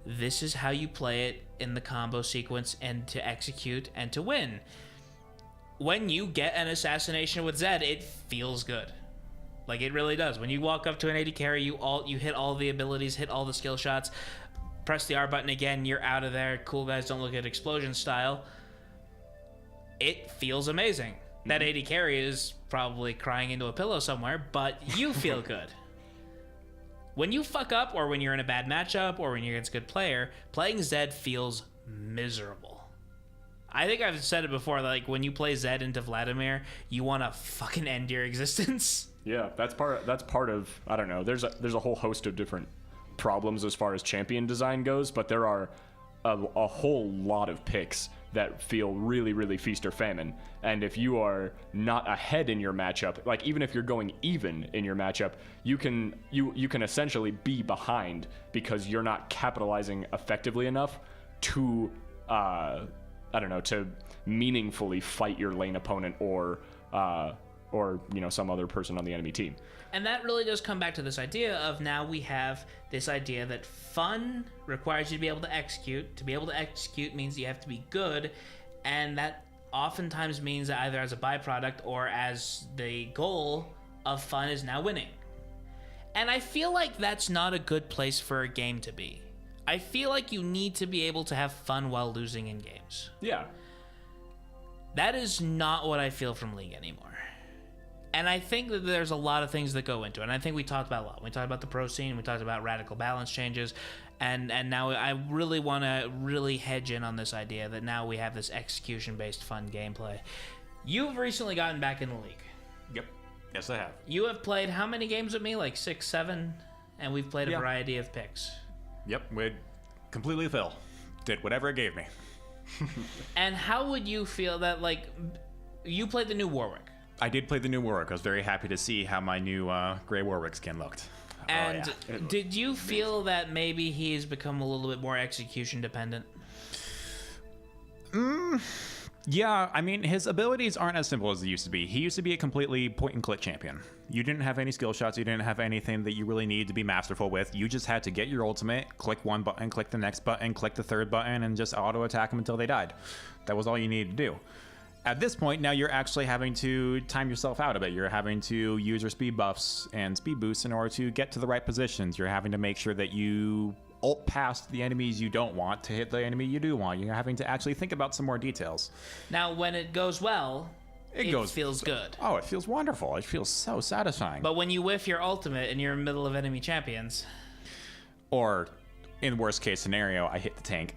this is how you play it in the combo sequence and to execute and to win. When you get an assassination with Zed, it feels good. Like, it really does. When you walk up to an AD carry, you hit all the abilities, hit all the skill shots, press the R button again, you're out of there. Cool guys don't look at explosion style. It feels amazing. That AD carry is probably crying into a pillow somewhere, but you feel good. When you fuck up, or when you're in a bad matchup, or when you're against a good player, playing Zed feels miserable. I think I've said it before, like, when you play Zed into Vladimir, you want to fucking end your existence. Yeah, that's part of, I don't know, there's a whole host of different problems as far as champion design goes, but there are a whole lot of picks that feel really, really feast or famine. And if you are not ahead in your matchup, like even if you're going even in your matchup, you can essentially be behind because you're not capitalizing effectively enough to to meaningfully fight your lane opponent or some other person on the enemy team. And that really does come back to this idea of now we have this idea that fun requires you to be able to execute. To be able to execute means you have to be good, and that oftentimes means that either as a byproduct or as the goal of fun is now winning. And I feel like that's not a good place for a game to be. I feel like you need to be able to have fun while losing in games. Yeah. That is not what I feel from League anymore. And I think that there's a lot of things that go into it. And I think we talked about a lot. We talked about the pro scene. We talked about radical balance changes. And now I really want to really hedge in on this idea that now we have this execution-based fun gameplay. You've recently gotten back in the League. Yep. Yes, I have. You have played how many games with me? Like 6, 7? And we've played a variety of picks. Yep. We'd completely fill. Did whatever it gave me. And how would you feel that, like, you played the new Warwick? I did play the new Warwick. I was very happy to see how my new Grey Warwick skin looked. And did you feel that maybe he's become a little bit more execution dependent? Yeah, I mean, his abilities aren't as simple as they used to be. He used to be a completely point-and-click champion. You didn't have any skill shots. You didn't have anything that you really needed to be masterful with. You just had to get your ultimate, click one button, click the next button, click the third button, and just auto-attack them until they died. That was all you needed to do. At this point, now you're actually having to time yourself out a bit. You're having to use your speed buffs and speed boosts in order to get to the right positions. You're having to make sure that you ult past the enemies you don't want to hit the enemy you do want. You're having to actually think about some more details. Now, when it goes well, it feels good. Oh, it feels wonderful. It feels so satisfying. But when you whiff your ultimate and you're in the middle of enemy champions... Or, in worst case scenario, I hit the tank.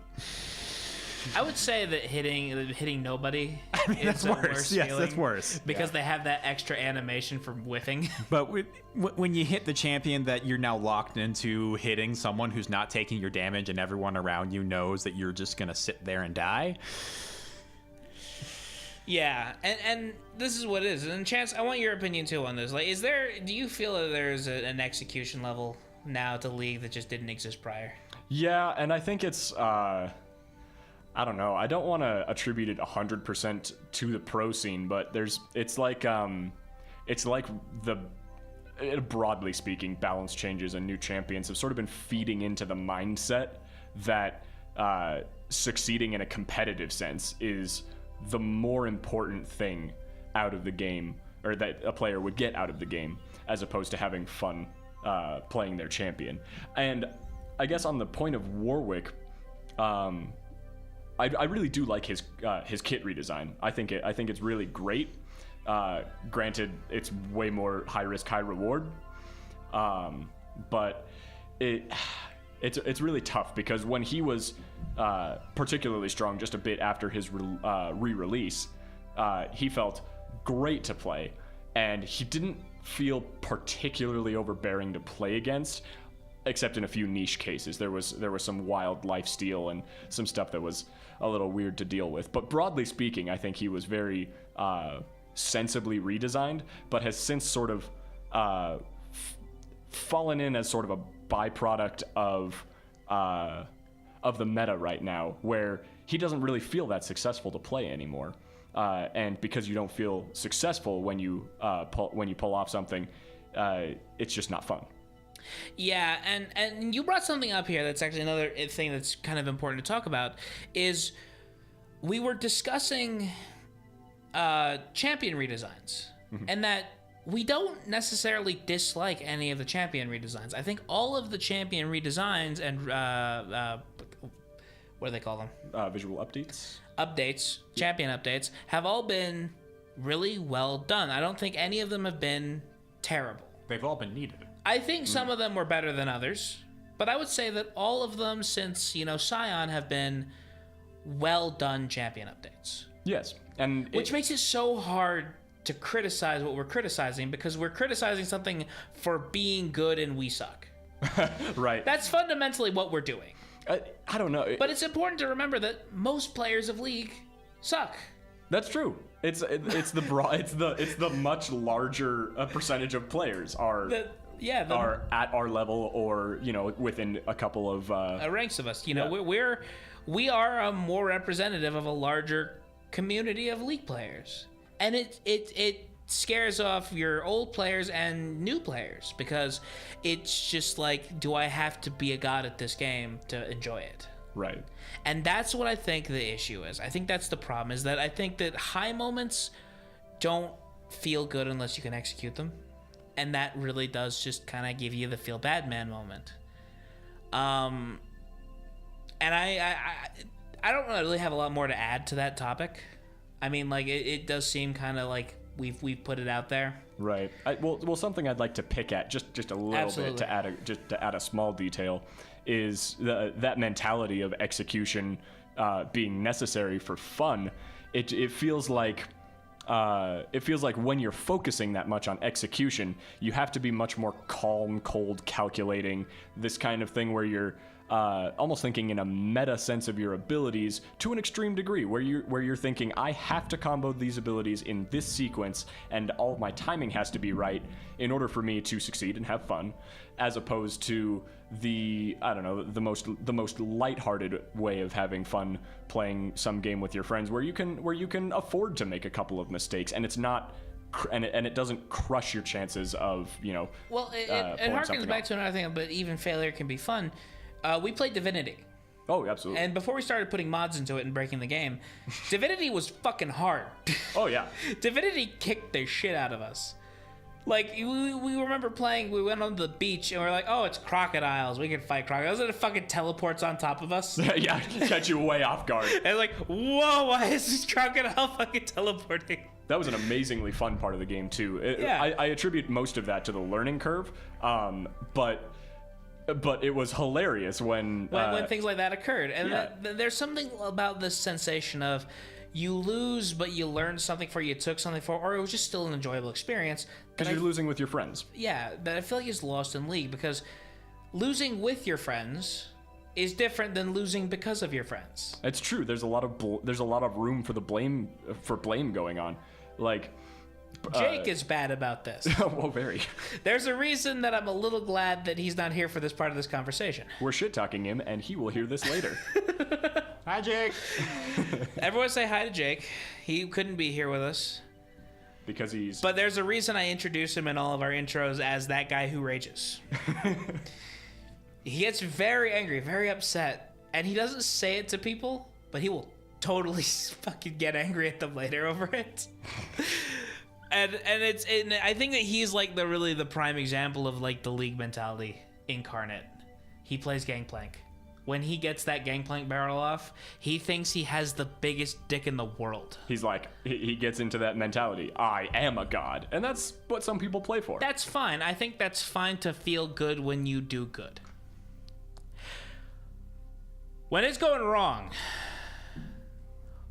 I would say that hitting nobody is that's worse. Yes, feeling that's worse. because they have that extra animation for whiffing. But when you hit the champion that you're now locked into hitting someone who's not taking your damage and everyone around you knows that you're just going to sit there and die. Yeah, and this is what it is. And Chance, I want your opinion too on this. Like, do you feel that there's an execution level now to League that just didn't exist prior? Yeah, and I think it's... I don't know. I don't want to attribute it 100% to the pro scene, but it's like broadly speaking, balance changes and new champions have sort of been feeding into the mindset that succeeding in a competitive sense is the more important thing out of the game, or that a player would get out of the game, as opposed to having fun playing their champion. And I guess on the point of Warwick, I really do like his kit redesign. I think it's really great. Granted, it's way more high risk, high reward. But it's really tough because when he was particularly strong, just a bit after his re-release, he felt great to play, and he didn't feel particularly overbearing to play against. Except in a few niche cases. There was some wild lifesteal and some stuff that was a little weird to deal with. But broadly speaking, I think he was very sensibly redesigned, but has since sort of fallen in as sort of a byproduct of the meta right now, where he doesn't really feel that successful to play anymore. And because you don't feel successful when you pull off something, it's just not fun. Yeah, and you brought something up here that's actually another thing that's kind of important to talk about, is we were discussing champion redesigns, and that we don't necessarily dislike any of the champion redesigns. I think all of the champion redesigns and what do they call them? Visual updates? Champion updates, have all been really well done. I don't think any of them have been terrible. They've all been needed. I think some of them were better than others, but I would say that all of them since, Scion have been well done champion updates. Yes. And which makes it so hard to criticize what we're criticizing, because we're criticizing something for being good and we suck. Right. That's fundamentally what we're doing. I don't know. But it's important to remember that most players of League suck. That's true. It's the much larger percentage of players are at our level, or within a couple of ranks of us. We are more representative of a larger community of League players, and it scares off your old players and new players, because it's just like, do I have to be a god at this game to enjoy it? Right. And that's what I think the issue is. I think that's the problem, is that I think that high moments don't feel good unless you can execute them. And that really does just kind of give you the feel bad man moment. And I don't really have a lot more to add to that topic. I mean, like, it does seem kind of like we've put it out there. Right. Well, something I'd like to pick at just a little Absolutely. bit to add a small detail is that mentality of execution being necessary for fun. It feels like when you're focusing that much on execution, you have to be much more calm, cold, calculating. This kind of thing where you're almost thinking in a meta sense of your abilities to an extreme degree, where you're thinking, I have to combo these abilities in this sequence, and all of my timing has to be right in order for me to succeed and have fun, as opposed to the most lighthearted way of having fun, playing some game with your friends where you can afford to make a couple of mistakes, and it's not. And it doesn't crush your chances of Well, it harkens back to another thing, but even failure can be fun. We played Divinity. Oh, absolutely. And before we started putting mods into it and breaking the game, Divinity was fucking hard. Oh, yeah. Divinity kicked the shit out of us. Like, we remember playing, we went on the beach, and we're like, oh, it's crocodiles. We can fight crocodiles. And it fucking teleports on top of us. Yeah, catch you way off guard. And like, whoa, why is this crocodile fucking teleporting? That was an amazingly fun part of the game, too. I attribute most of that to the learning curve, but it was hilarious when things like that occurred. And there's something about this sensation of you lose, but you learned something for you took something for, or it was just still an enjoyable experience. Because you're losing with your friends. Yeah, that I feel like is lost in League, because losing with your friends is different than losing because of your friends. It's true. There's a lot of room for blame going on. Like, Jake is bad about this. Well, very. There's a reason that I'm a little glad that he's not here for this part of this conversation. We're shit-talking him, and he will hear this later. Hi, Jake. Everyone say hi to Jake. He couldn't be here with us. Because he's... But there's a reason I introduce him in all of our intros as that guy who rages. He gets very angry, very upset, and he doesn't say it to people, but he will totally fucking get angry at them later over it. And I think that he's like the prime example of like the League mentality incarnate. He plays Gangplank. When he gets that Gangplank barrel off, he thinks he has the biggest dick in the world. He's like, he gets into that mentality. I am a god. And that's what some people play for. That's fine. I think that's fine to feel good when you do good. When it's going wrong,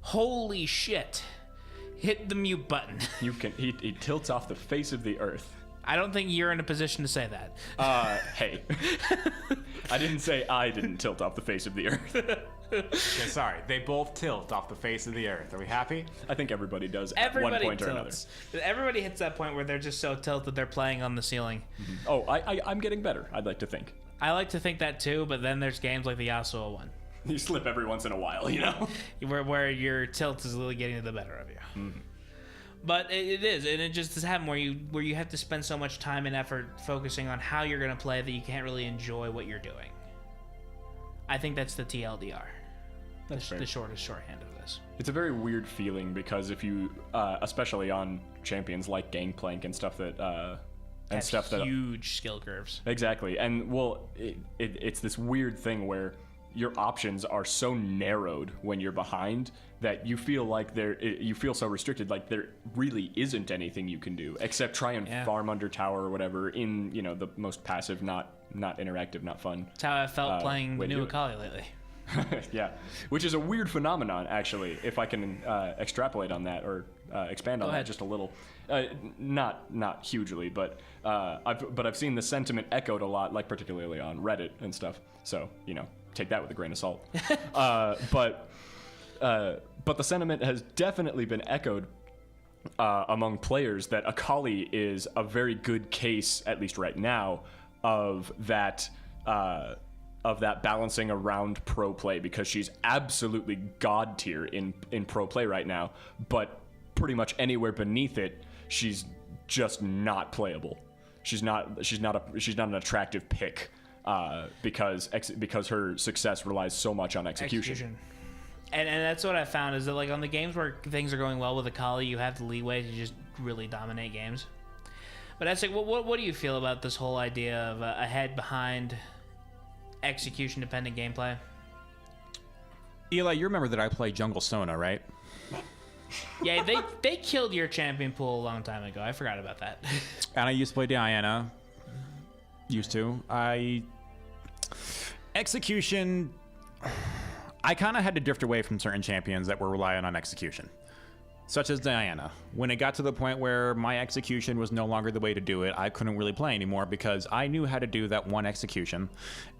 holy shit. Hit the mute button. He tilts off the face of the earth. I don't think you're in a position to say that. Hey. I didn't say I didn't tilt off the face of the earth. Okay, sorry. They both tilt off the face of the earth. Are we happy? I think everybody does at one point tilts. or another. Everybody hits that point where they're just so tilted they're playing on the ceiling. Mm-hmm. Oh, I'm getting better, I'd like to think. I like to think that too, but then there's games like the Yasuo one. You slip every once in a while, where your tilt is really getting to the better of you. Mm-hmm. But it is, and it just has happened where you have to spend so much time and effort focusing on how you're going to play that you can't really enjoy what you're doing. I think that's the TLDR. That's the shortest shorthand of this. It's a very weird feeling because if you, especially on champions like Gangplank and stuff that, huge skill curves. Exactly, and well, it's this weird thing where your options are so narrowed when you're behind that you feel like you feel so restricted, like there really isn't anything you can do except try and farm under tower or whatever in the most passive, not interactive, not fun. That's how I felt playing New Akali lately. Yeah, which is a weird phenomenon actually, if I can extrapolate on that or expand on that just a little. Not hugely, but I've seen the sentiment echoed a lot, like particularly on Reddit and stuff. So take that with a grain of salt. But the sentiment has definitely been echoed among players that Akali is a very good case, at least right now, of that balancing around pro play, because she's absolutely god tier in pro play right now, but pretty much anywhere beneath it, she's just not playable. She's not an attractive pick because her success relies so much on execution. And that's what I found is that like on the games where things are going well with Akali, you have the leeway to just really dominate games. But that's like, what do you feel about this whole idea of a head behind execution dependent gameplay? Eli, you remember that I play Jungle Sona, right? Yeah, they killed your champion pool a long time ago. I forgot about that. And I used to play Diana. Execution, I kind of had to drift away from certain champions that were relying on execution, such as Diana. When it got to the point where my execution was no longer the way to do it, I couldn't really play anymore because I knew how to do that one execution,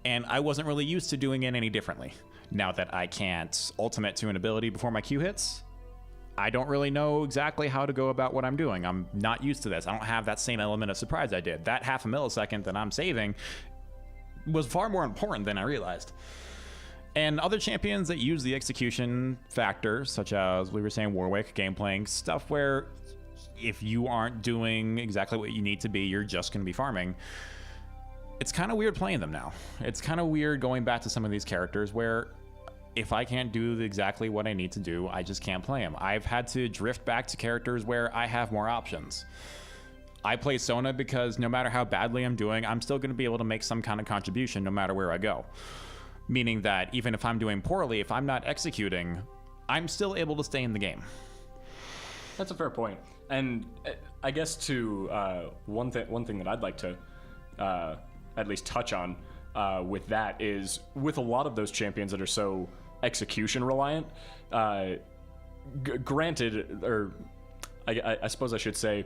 and I wasn't really used to doing it any differently. Now that I can't ultimate to an ability before my Q hits, I don't really know exactly how to go about what I'm doing. I'm not used to this. I don't have that same element of surprise I did. That half a millisecond that I'm saving was far more important than I realized. And other champions that use the execution factor, such as we were saying Warwick, game playing, stuff where if you aren't doing exactly what you need to be, you're just going to be farming. It's kind of weird playing them now. It's kind of weird going back to some of these characters where if I can't do exactly what I need to do, I just can't play them. I've had to drift back to characters where I have more options. I play Sona because no matter how badly I'm doing, I'm still going to be able to make some kind of contribution no matter where I go. Meaning that even if I'm doing poorly, if I'm not executing, I'm still able to stay in the game. That's a fair point. And I guess to one thing that I'd like to at least touch on with that is with a lot of those champions that are so execution reliant, granted, or I suppose I should say,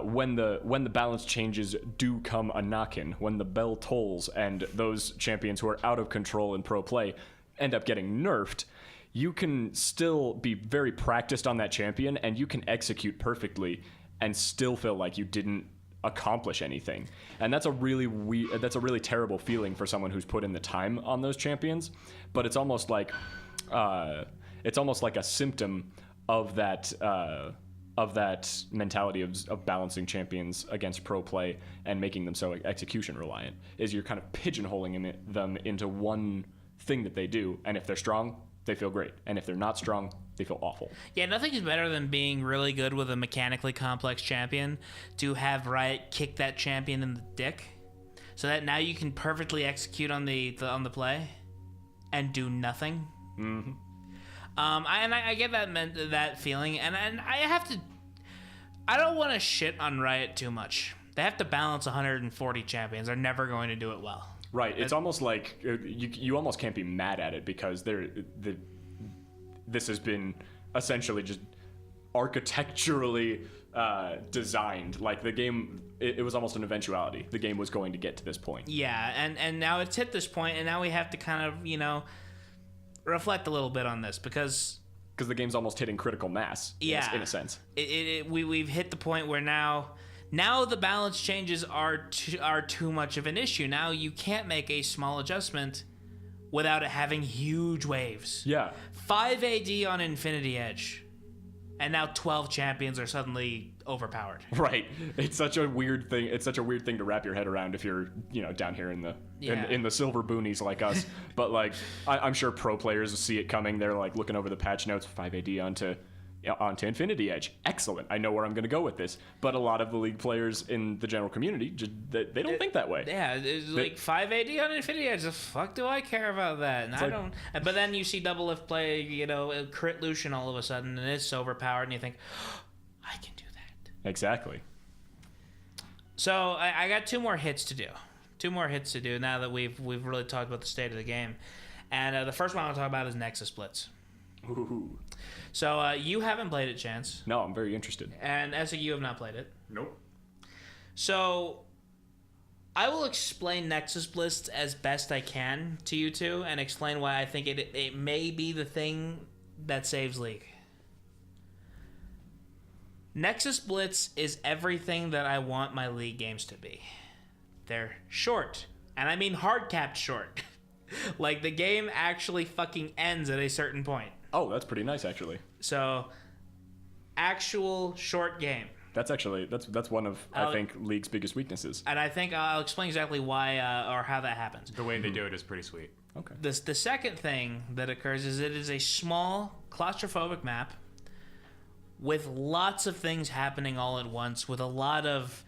when the balance changes do come a knockin', when the bell tolls and those champions who are out of control in pro play end up getting nerfed, you can still be very practiced on that champion and you can execute perfectly and still feel like you didn't accomplish anything. And that's a really terrible feeling for someone who's put in the time on those champions. But it's almost like a symptom of that mentality of balancing champions against pro play and making them so execution reliant, is you're kind of pigeonholing them into one thing that they do, and if they're strong, they feel great, and if they're not strong, they feel awful. Yeah, nothing is better than being really good with a mechanically complex champion to have Riot kick that champion in the dick, so that now you can perfectly execute on the play and do nothing. Mm-hmm. I get that feeling, and I don't want to shit on Riot too much. They have to balance 140 champions. They're never going to do it well. Right. It's almost like you almost can't be mad at it because this has been essentially just architecturally designed. Like the game, it was almost an eventuality. The game was going to get to this point. Yeah, and now it's hit this point, and now we have to kind of, reflect a little bit on this because the game's almost hitting critical mass. Yeah, in a sense. We've hit the point where now the balance changes are too much of an issue. Now you can't make a small adjustment without it having huge waves. Yeah. 5 AD on Infinity Edge, and now 12 champions are suddenly overpowered. Right. It's such a weird thing. It's such a weird thing to wrap your head around if you're, down here in the silver boonies like us. But like, I'm sure pro players see it coming. They're like looking over the patch notes, 5 AD onto Infinity Edge. Excellent. I know where I'm going to go with this. But a lot of the League players in the general community, they don't think that way. Yeah, it's like 5 AD on Infinity Edge. The fuck do I care about that? And I don't. But then you see Double Lift play, crit Lucian all of a sudden, and it's overpowered, and you think, oh, I can do that. Exactly. So I got two more hits to do now that we've really talked about the state of the game. And the first one I want to talk about is Nexus Splits. Ooh. So you haven't played it, Chance. No, I'm very interested. And Essig, you have not played it. Nope. So I will explain Nexus Blitz as best I can to you two and explain why I think it may be the thing that saves League. Nexus Blitz is everything that I want my League games to be. They're short. And I mean hard-capped short. Like, the game actually fucking ends at a certain point. Oh, that's pretty nice, actually. So, actual short game. That's actually that's one of I think League's biggest weaknesses. And I think I'll explain exactly why or how that happens. The way they do it is pretty sweet. Okay. The second thing that occurs is it is a small claustrophobic map with lots of things happening all at once, with a lot of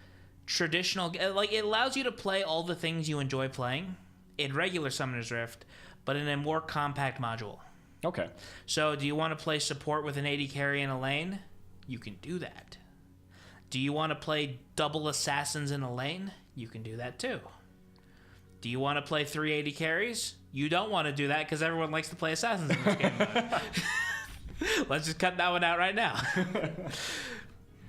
traditional, like, it allows you to play all the things you enjoy playing in regular Summoner's Rift, but in a more compact module. Okay. So do you want to play support with an AD carry in a lane? You can do that. Do you want to play double assassins in a lane? You can do that too. Do you want to play 3 AD carries? You don't want to do that because everyone likes to play assassins in this game mode. Let's just cut that one out right now.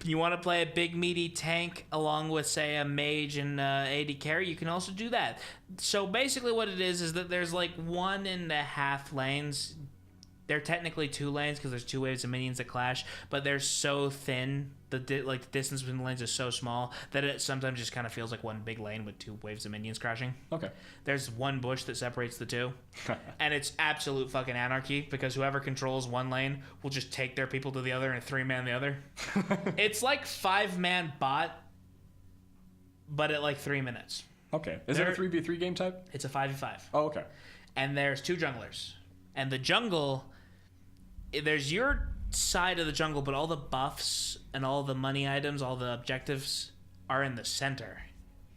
You want to play a big meaty tank along with, say, a mage and AD carry? You can also do that. So basically what it is that there's like 1.5 lanes. They're technically 2 lanes because there's 2 waves of minions that clash, but they're so thin, the distance between the lanes is so small that it sometimes just kind of feels like one big lane with 2 waves of minions crashing. Okay. There's 1 bush that separates the 2, and it's absolute fucking anarchy because whoever controls 1 lane will just take their people to the other and 3-man the other. It's like 5-man bot, but at like 3 minutes. Okay. Is it a 3v3 game type? It's a 5v5. Oh, okay. And there's 2 junglers. And the jungle, there's your side of the jungle, but all the buffs and all the money items, all the objectives are in the center.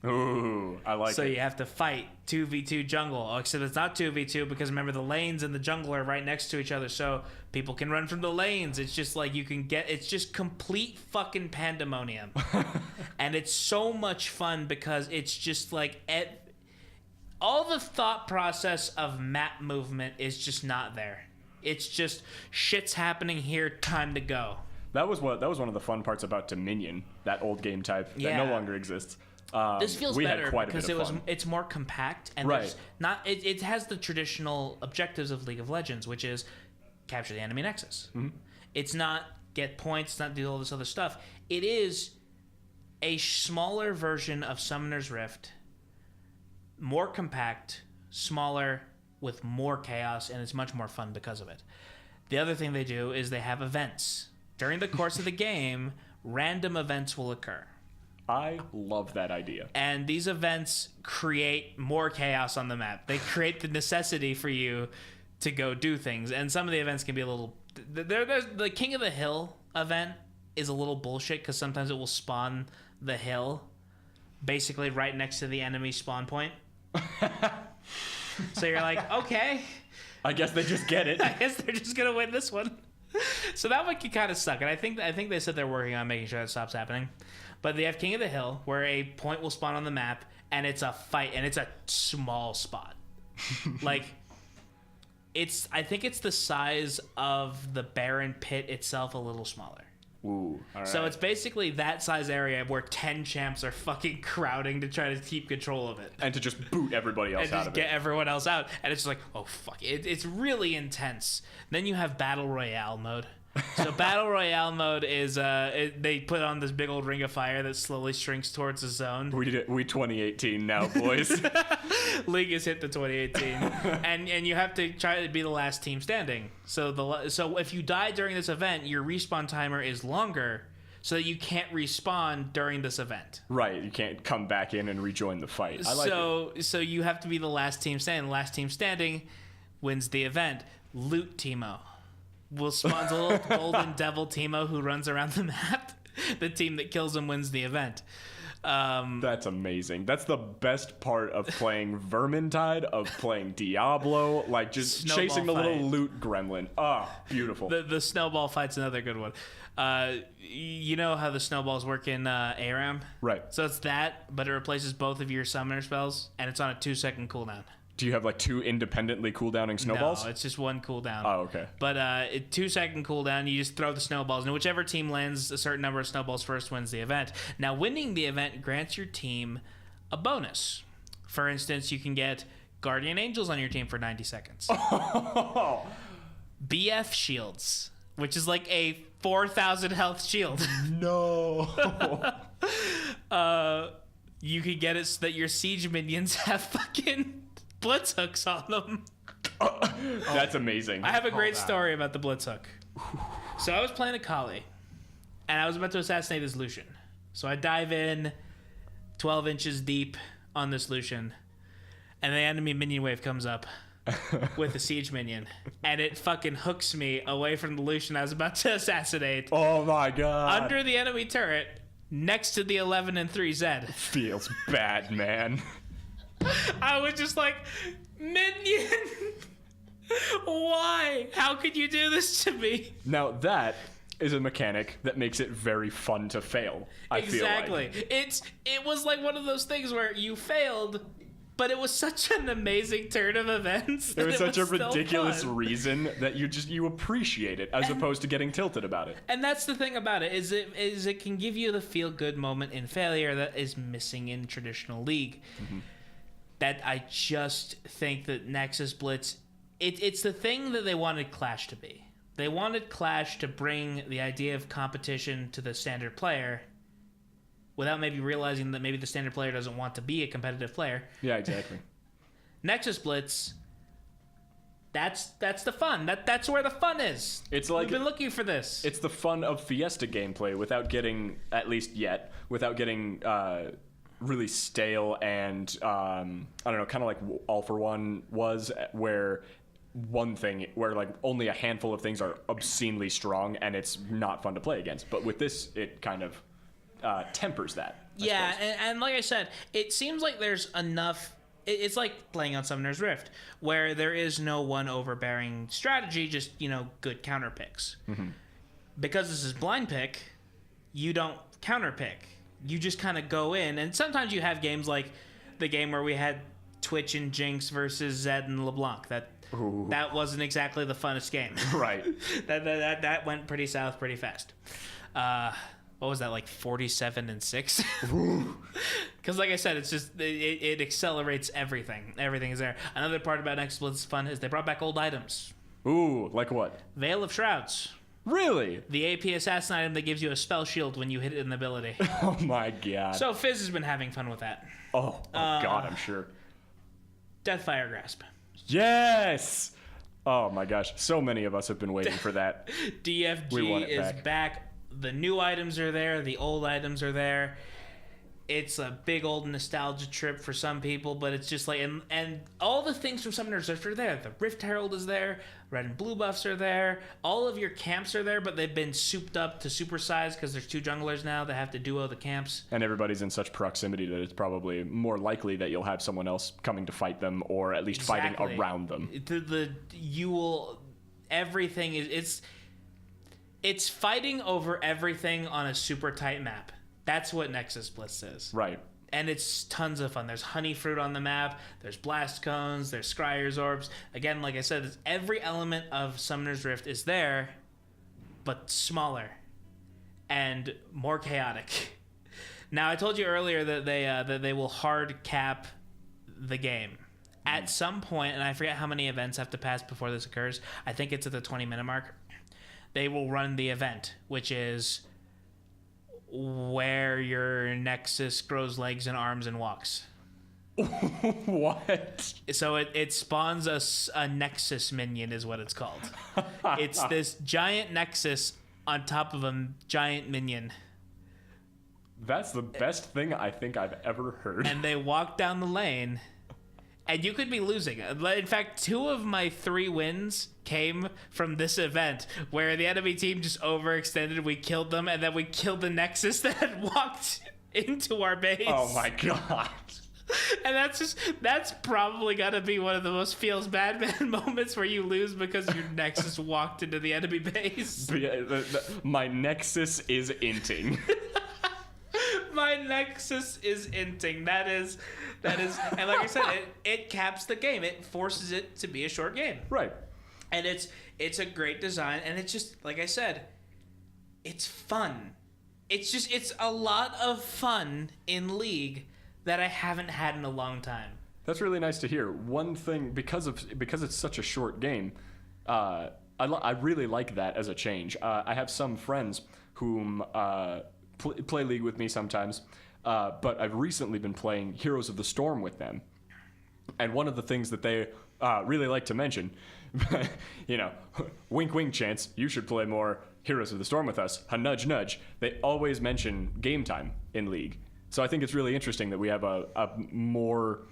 Ooh, I like it. So you have to fight 2v2 jungle. Oh, except it's not 2v2 because remember the lanes and the jungle are right next to each other, so people can run from the lanes. It's just like you can get, it's just complete fucking pandemonium. And it's so much fun because it's just like, all the thought process of map movement is just not there. It's just shit's happening here, time to go. That was one of the fun parts about Dominion, that old game type that no longer exists. This feels we better had quite a because bit of fun. it's more compact and Right. it has the traditional objectives of League of Legends, which is capture the enemy nexus. Mm-hmm. It's not get points, it's not do all this other stuff. It is a smaller version of Summoner's Rift, more compact, smaller, with more chaos, and it's much more fun because of it. The other thing they do is they have events. During the course of the game, random events will occur. I love that idea. And these events create more chaos on the map. They create the necessity for you to go do things. And some of the events can be a little... There's the King of the Hill event is a little bullshit because sometimes it will spawn the hill basically right next to the enemy spawn point. So you're like, okay. I guess they just get it. I guess they're just going to win this one. So that one can kind of suck. And I think they said they're working on making sure that stops happening. But they have King of the Hill, where a point will spawn on the map, and it's a fight, and it's a small spot. Like, I think it's the size of the Barren Pit itself, a little smaller. Ooh, all right. So it's basically that size area where 10 champs are fucking crowding to try to keep control of it. And to just boot everybody else And out just of get it. everyone else out. And it's just like, oh, fuck. It's really intense. Then you have Battle Royale mode. So Battle Royale mode is, they put on this big old ring of fire that slowly shrinks towards the zone. We 2018 now, boys. League has hit the 2018. and you have to try to be the last team standing. So if you die during this event, your respawn timer is longer, so that you can't respawn during this event. Right, you can't come back in and rejoin the fight. I like it. So you have to be the last team standing. The last team standing wins the event. Loot Teemo will spawn a little golden devil Teemo who runs around the map. The team that kills him wins the event. That's amazing. That's the best part of playing Vermintide, of playing Diablo, like just Snowball chasing the fight. little loot gremlin. Ah, beautiful. The snowball fight's another good one. You know how the snowballs work in ARAM? Right. So it's that, but it replaces both of your summoner spells, and it's on a 2-second cooldown. Do you have like 2 independently cooldowning snowballs? No, it's just 1 cooldown. Oh, okay. But 2-second cooldown, you just throw the snowballs, and whichever team lands a certain number of snowballs first wins the event. Now, winning the event grants your team a bonus. For instance, you can get Guardian Angels on your team for 90 seconds. BF shields, which is like a 4,000 health shield. No. You can get it so that your siege minions have fucking blitz hooks on them. That's amazing. I have a great story about the blitz hook. So I was playing a Kali, and I was about to assassinate this Lucian. So I dive in 12 inches deep on this Lucian, and the enemy minion wave comes up with a siege minion, and it fucking hooks me away from the Lucian I was about to assassinate. Oh my god. Under the enemy turret, next to the 11 and 3 Zed. Feels bad, man. I was just like, minion, why? How could you do this to me? Now that is a mechanic that makes it very fun to fail. I feel like. It was like one of those things where you failed, but it was such an amazing turn of events. It was such a still ridiculous fun. reason that you appreciate it as opposed to getting tilted about it. And that's the thing about it is it can give you the feel good moment in failure that is missing in traditional League. Mm-hmm. That I just think that Nexus Blitz, it's the thing that they wanted Clash to be. They wanted Clash to bring the idea of competition to the standard player without maybe realizing that maybe the standard player doesn't want to be a competitive player. Yeah, exactly. Nexus Blitz, that's the fun. That's where the fun is. It's like we've been looking for this. It's the fun of Fiesta gameplay without getting, at least yet, without getting really stale and I don't know, kind of like All for One was, where like only a handful of things are obscenely strong and it's not fun to play against. But with this, it kind of tempers that. Yeah, and like I said, it seems like there's enough. It's like playing on Summoner's Rift, where there is no one overbearing strategy, just, good counter picks. Mm-hmm. Because this is blind pick, you don't counter pick. You just kind of go in, and sometimes you have games like the game where we had Twitch and Jinx versus Zed and LeBlanc. That wasn't exactly the funnest game. Right. that went pretty south pretty fast. What was that, like 47-6? Because like I said, it's just it accelerates everything. Everything is there. Another part about Nexus Blitz's fun is they brought back old items. Ooh, like what? Veil of Shrouds. Really? The AP assassin item that gives you a spell shield when you hit an ability. Oh my god. So Fizz has been having fun with that. Oh god, I'm sure. Deathfire Grasp. Yes! Oh my gosh, so many of us have been waiting for that. DFG is back. The new items are there. The old items are there. It's a big old nostalgia trip for some people, but it's just like, and all the things from Summoner's Rift are there. The Rift Herald is there. Red and blue buffs are there. All of your camps are there, but they've been souped up to supersize because there's 2 junglers now that have to duo the camps. And everybody's in such proximity that it's probably more likely that you'll have someone else coming to fight them, or at least fighting around them. Everything is, it's fighting over everything on a super tight map. That's what Nexus Blitz is. Right. And it's tons of fun. There's honey fruit on the map. There's blast cones. There's scryer's orbs. Again, like I said, every element of Summoner's Rift is there, but smaller and more chaotic. Now, I told you earlier that they will hard cap the game. At some point, and I forget how many events have to pass before this occurs. I think it's at the 20-minute mark. They will run the event, which is where your Nexus grows legs and arms and walks. What? So it spawns a Nexus minion is what it's called. It's this giant Nexus on top of a giant minion. That's the best thing I think I've ever heard. And they walk down the lane, and you could be losing. In fact, 2 of my 3 wins came from this event, where the enemy team just overextended, we killed them, and then we killed the Nexus that had walked into our base. Oh my god. And that's probably gotta be one of the most feels bad man moments, where you lose because your Nexus walked into the enemy base. But yeah, my Nexus is inting. My Nexus is inting. That is, and like I said, it caps the game. It forces it to be a short game. Right. And it's a great design, and it's just, like I said, it's fun. It's a lot of fun in League that I haven't had in a long time. That's really nice to hear. One thing, because it's such a short game, I really like that as a change. I have some friends whom play League with me sometimes, but I've recently been playing Heroes of the Storm with them. And one of the things that they really like to mention, wink, wink, Chance, you should play more Heroes of the Storm with us. A nudge, nudge. They always mention game time in League. So I think it's really interesting that we have a more,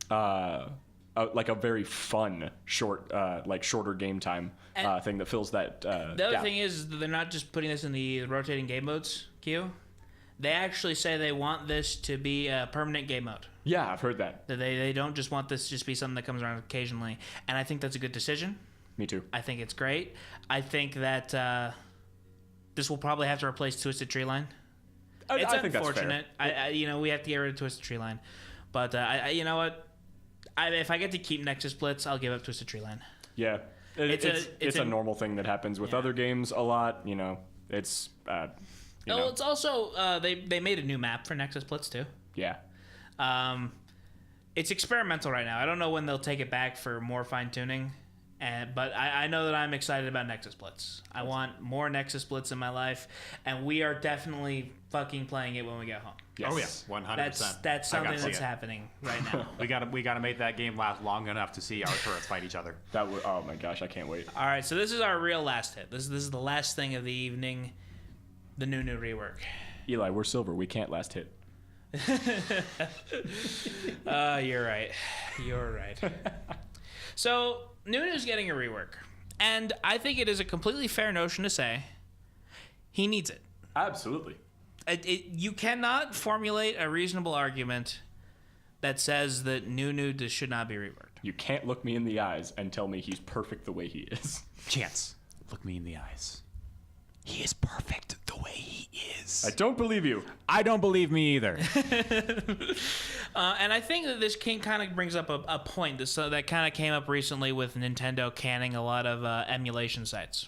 like a very fun, shorter game time thing that fills that The other thing is they're not just putting this in the rotating game modes queue. They actually say they want this to be a permanent game mode. Yeah, I've heard that. They don't just want this to just be something that comes around occasionally. And I think that's a good decision. Me too. I think it's great. I think that this will probably have to replace Twisted Treeline. It's I think unfortunate. That's fair. We have to get rid of Twisted Treeline. But you know what? If I get to keep Nexus Blitz, I'll give up Twisted Treeline. Yeah. It's a normal thing that happens with other games a lot. It's... It's also... they made a new map for Nexus Blitz, too. Yeah. It's experimental right now. I don't know when they'll take it back for more fine-tuning. But I know that I'm excited about Nexus Blitz. I want more Nexus Blitz in my life, and we are definitely fucking playing it when we get home. Yes. Oh yeah, 100%. That's something that's happening right now. we gotta make that game last long enough to see our turrets fight each other. Oh my gosh, I can't wait. All right, so this is our real last hit. This is the last thing of the evening, the new rework. Eli, we're silver. We can't last hit. You're right. You're right. So Nunu's getting a rework, and I think it is a completely fair notion to say he needs it. Absolutely. You cannot formulate a reasonable argument that says that Nunu should not be reworked. You can't look me in the eyes and tell me he's perfect the way he is. Chance, look me in the eyes. He is perfect the way he is. I don't believe you. I don't believe me either. And I think that this kind of brings up a point that kind of came up recently with Nintendo canning a lot of emulation sites.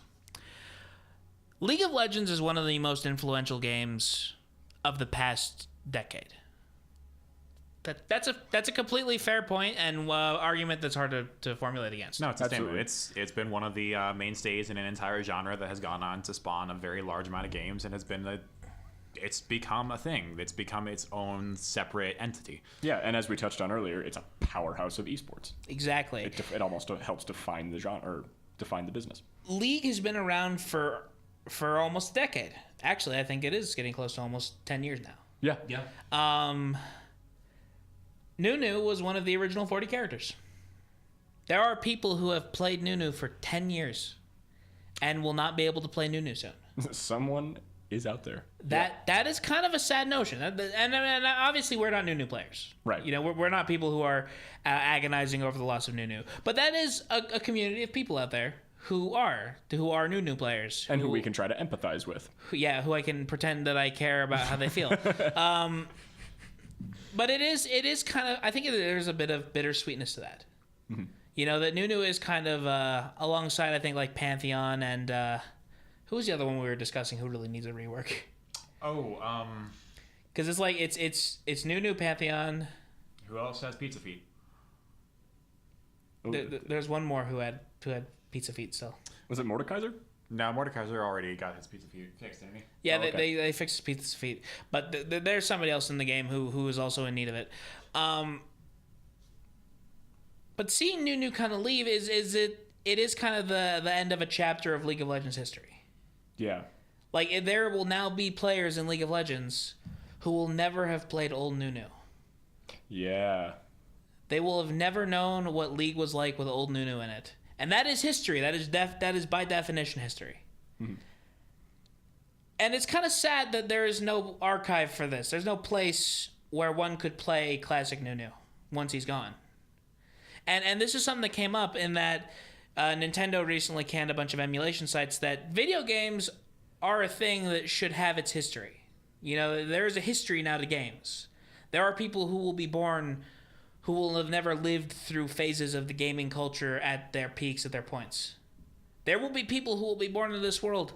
League of Legends is one of the most influential games of the past decade. That's a completely fair point and argument that's hard to formulate against. No, it's Absolutely. it's been one of the mainstays in an entire genre that has gone on to spawn a very large amount of games and has been it's become a thing. It's become its own separate entity. Yeah, and as we touched on earlier, it's a powerhouse of esports. Exactly. It almost helps define the genre, or define the business. League has been around for almost a decade. Actually, I think it is getting close to almost 10 years now. Yeah. Nunu was one of the original 40 characters. There are people who have played Nunu for 10 years and will not be able to play Nunu soon. Someone is out there. That is kind of a sad notion. And obviously we're not Nunu players. Right. We're not people who are agonizing over the loss of Nunu. But that is a community of people out there who are Nunu players. And who we can try to empathize with. Who I can pretend that I care about how they feel. But it is kind of, I think there's a bit of bittersweetness to that. Mm-hmm. That Nunu is kind of alongside, I think, like Pantheon and who was the other one we were discussing who really needs a rework? Because it's like it's Nunu, Pantheon. Who else has pizza feet? There's one more who had pizza feet still. Was it Mordekaiser? No, Mordekaiser already got his pizza feet fixed, didn't he? Yeah, Oh, okay. they fixed his pizza feet, but there's somebody else in the game who is also in need of it. But seeing Nunu kind of leave it is kind of the end of a chapter of League of Legends history. Yeah. Like there will now be players in League of Legends who will never have played old Nunu. Yeah. They will have never known what League was like with old Nunu in it. And that is history. That is by definition history. Mm-hmm. And it's kind of sad that there is no archive for this. There's no place where one could play classic Nunu once he's gone. And this is something that came up in that Nintendo recently canned a bunch of emulation sites that video games are a thing that should have its history. You know, there is a history now to games. There are people who will be born who will have never lived through phases of the gaming culture at their peaks, at their points. There will be people who will be born into this world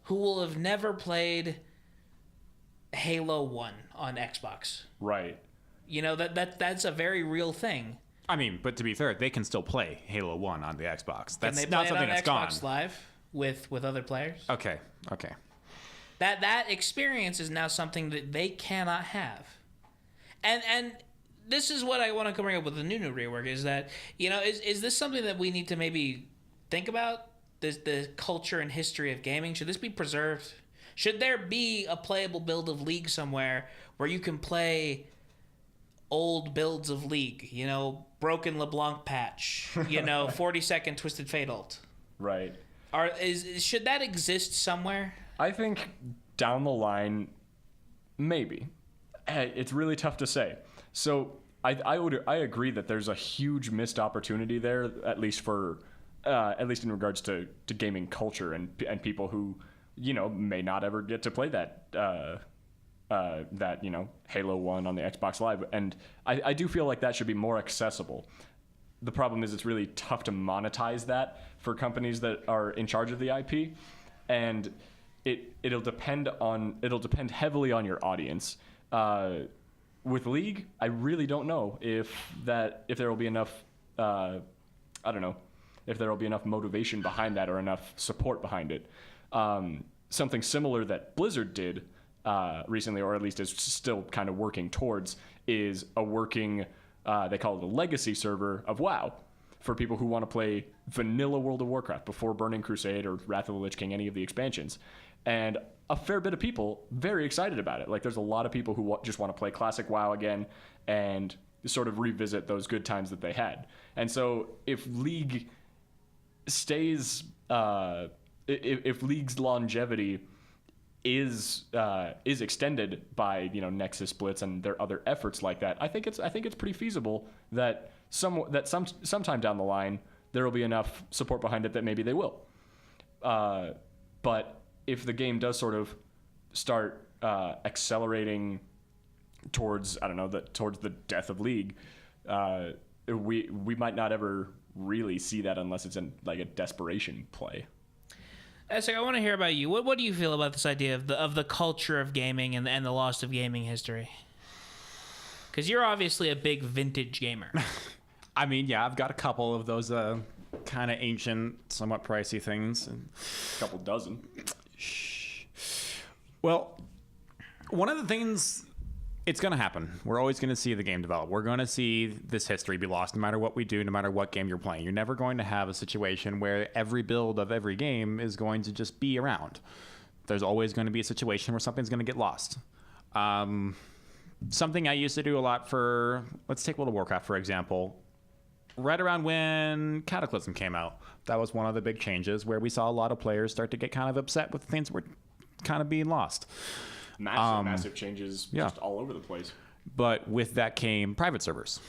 who will have never played Halo 1 on Xbox. Right. You know, that's a very real thing. I mean, but to be fair, they can still play Halo 1 on the Xbox. Can That's they not play something it on that's Xbox gone. Live with other players? Okay. That experience is now something that they cannot have. And this is what I want to bring up with the new rework is that, you know, is this something that we need to maybe think about? The culture and history of gaming? Should this be preserved? Should there be a playable build of League somewhere where you can play old builds of League? You know, broken LeBlanc patch, you know, 40-second Twisted Fate ult. Right. Should that exist somewhere? I think down the line, maybe. It's really tough to say. So I agree that there's a huge missed opportunity there, at least in regards to gaming culture and people who, you know, may not ever get to play that you know, Halo 1 on the Xbox Live. And I do feel like that should be more accessible. The problem is it's really tough to monetize that for companies that are in charge of the IP, and it'll depend heavily on your audience. With League, I really don't know if there will be enough. I don't know if there will be enough motivation behind that or enough support behind it. Something similar that Blizzard did recently, or at least is still kind of working towards, is a working. They call it a legacy server of WoW for people who want to play vanilla World of Warcraft before Burning Crusade or Wrath of the Lich King, any of the expansions. And a fair bit of people very excited about it. Like, there's a lot of people who just want to play classic WoW again and sort of revisit those good times that they had. And so if League stays, if League's longevity is extended by, you know, Nexus Blitz and their other efforts like that, I think it's pretty feasible that sometime down the line there will be enough support behind it that maybe they will. But if the game does sort of start accelerating towards towards the death of League, we might not ever really see that unless it's in like a desperation play. Essig, I want to hear about you. What do you feel about this idea of the culture of gaming and the loss of gaming history? Because you're obviously a big vintage gamer. I mean, yeah, I've got a couple of those kind of ancient, somewhat pricey things. A couple dozen. Well, one of the things, it's going to happen. We're always going to see the game develop. We're going to see this history be lost no matter what we do, no matter what game you're playing. You're never going to have a situation where every build of every game is going to just be around. There's always going to be a situation where something's going to get lost. Something I used to do a lot for, let's take World of Warcraft, for example. Right around when Cataclysm came out, that was one of the big changes where we saw a lot of players start to get kind of upset with things that were kind of being lost. Massive changes just all over the place. But with that came private servers.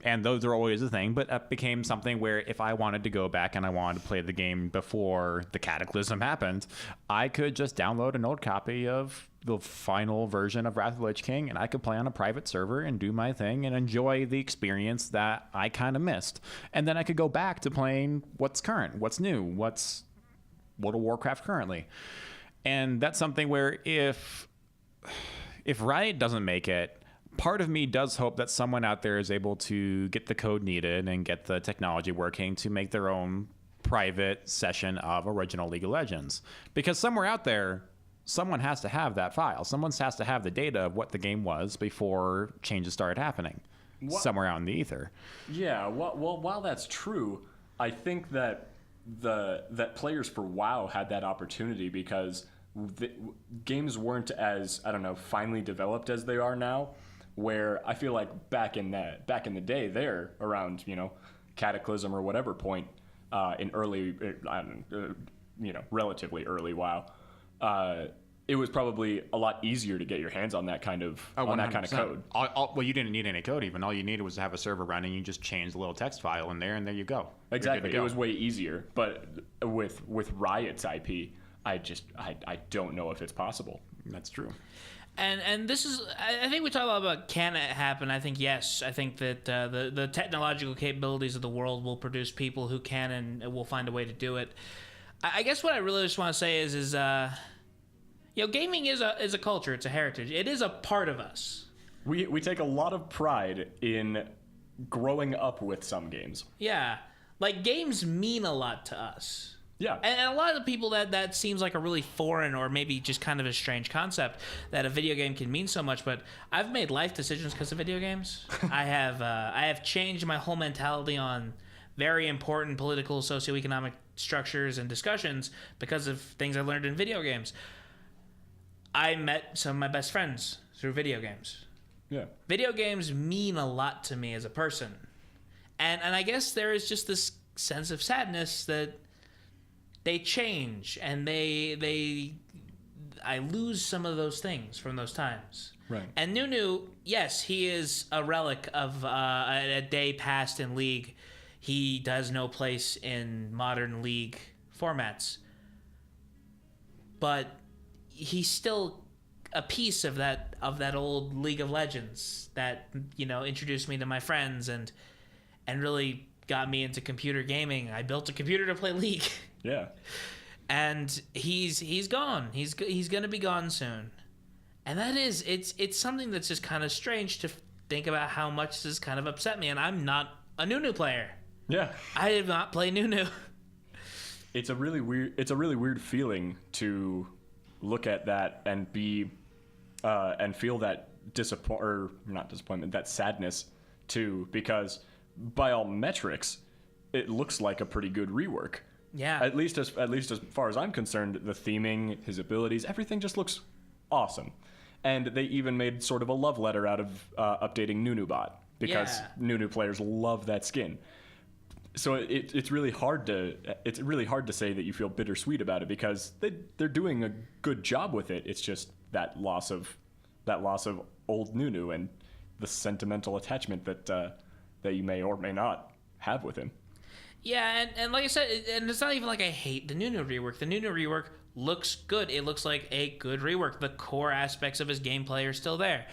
And those are always a thing, but that became something where if I wanted to go back and I wanted to play the game before the Cataclysm happened, I could just download an old copy of the final version of Wrath of the Lich King, and I could play on a private server and do my thing and enjoy the experience that I kind of missed. And then I could go back to playing what's current, what's new, what's World of Warcraft currently. And that's something where if Riot doesn't make it, part of me does hope that someone out there is able to get the code needed and get the technology working to make their own private session of original League of Legends. Because somewhere out there, someone has to have that file. Someone has to have the data of what the game was before changes started happening. Somewhere out in the ether. Yeah, well, while that's true, I think that that players for WoW had that opportunity because games weren't as, I don't know, finely developed as they are now. Where I feel like back in the day, there around, you know, Cataclysm or whatever point in early, relatively early WoW, it was probably a lot easier to get your hands on that kind of code. Well, you didn't need any code even. All you needed was to have a server running. You just changed a little text file in there, and there you go. Exactly, it was way easier. But with Riot's IP, I don't know if it's possible. That's true. And this is, I think we talk a lot about can it happen. I think yes. I think that the technological capabilities of the world will produce people who can and will find a way to do it. I guess what I really just want to say is gaming is a culture. It's a heritage. It is a part of us. We take a lot of pride in growing up with some games. Yeah, like games mean a lot to us. Yeah. And a lot of the people that seems like a really foreign or maybe just kind of a strange concept that a video game can mean so much. But I've made life decisions because of video games. I have changed my whole mentality on very important political, socioeconomic structures and discussions because of things I learned in video games. I met some of my best friends through video games. Yeah. Video games mean a lot to me as a person. And I guess there is just this sense of sadness that they change, and I lose some of those things from those times. Right. And Nunu, yes, he is a relic of a day passed in League. He does no place in modern League formats. But he's still a piece of that old League of Legends that, introduced me to my friends and really got me into computer gaming. I built a computer to play League. Yeah. And he's gone. He's going to be gone soon. And that is it's something that's just kind of strange to think about how much this kind of upset me, and I'm not a Nunu player. Yeah. I did not play Nunu. It's a really weird feeling to look at that and be and feel that that sadness too, because by all metrics it looks like a pretty good rework. Yeah. At least as far as I'm concerned, the theming, his abilities, everything just looks awesome. And they even made sort of a love letter out of updating NunuBot, because Nunu players love that skin. So it's really hard to say that you feel bittersweet about it, because they're doing a good job with it. It's just that loss of old Nunu and the sentimental attachment that you may or may not have with him. Yeah, and like I said, and it's not even like I hate the Nunu rework. The Nunu rework looks good. It looks like a good rework. The core aspects of his gameplay are still there.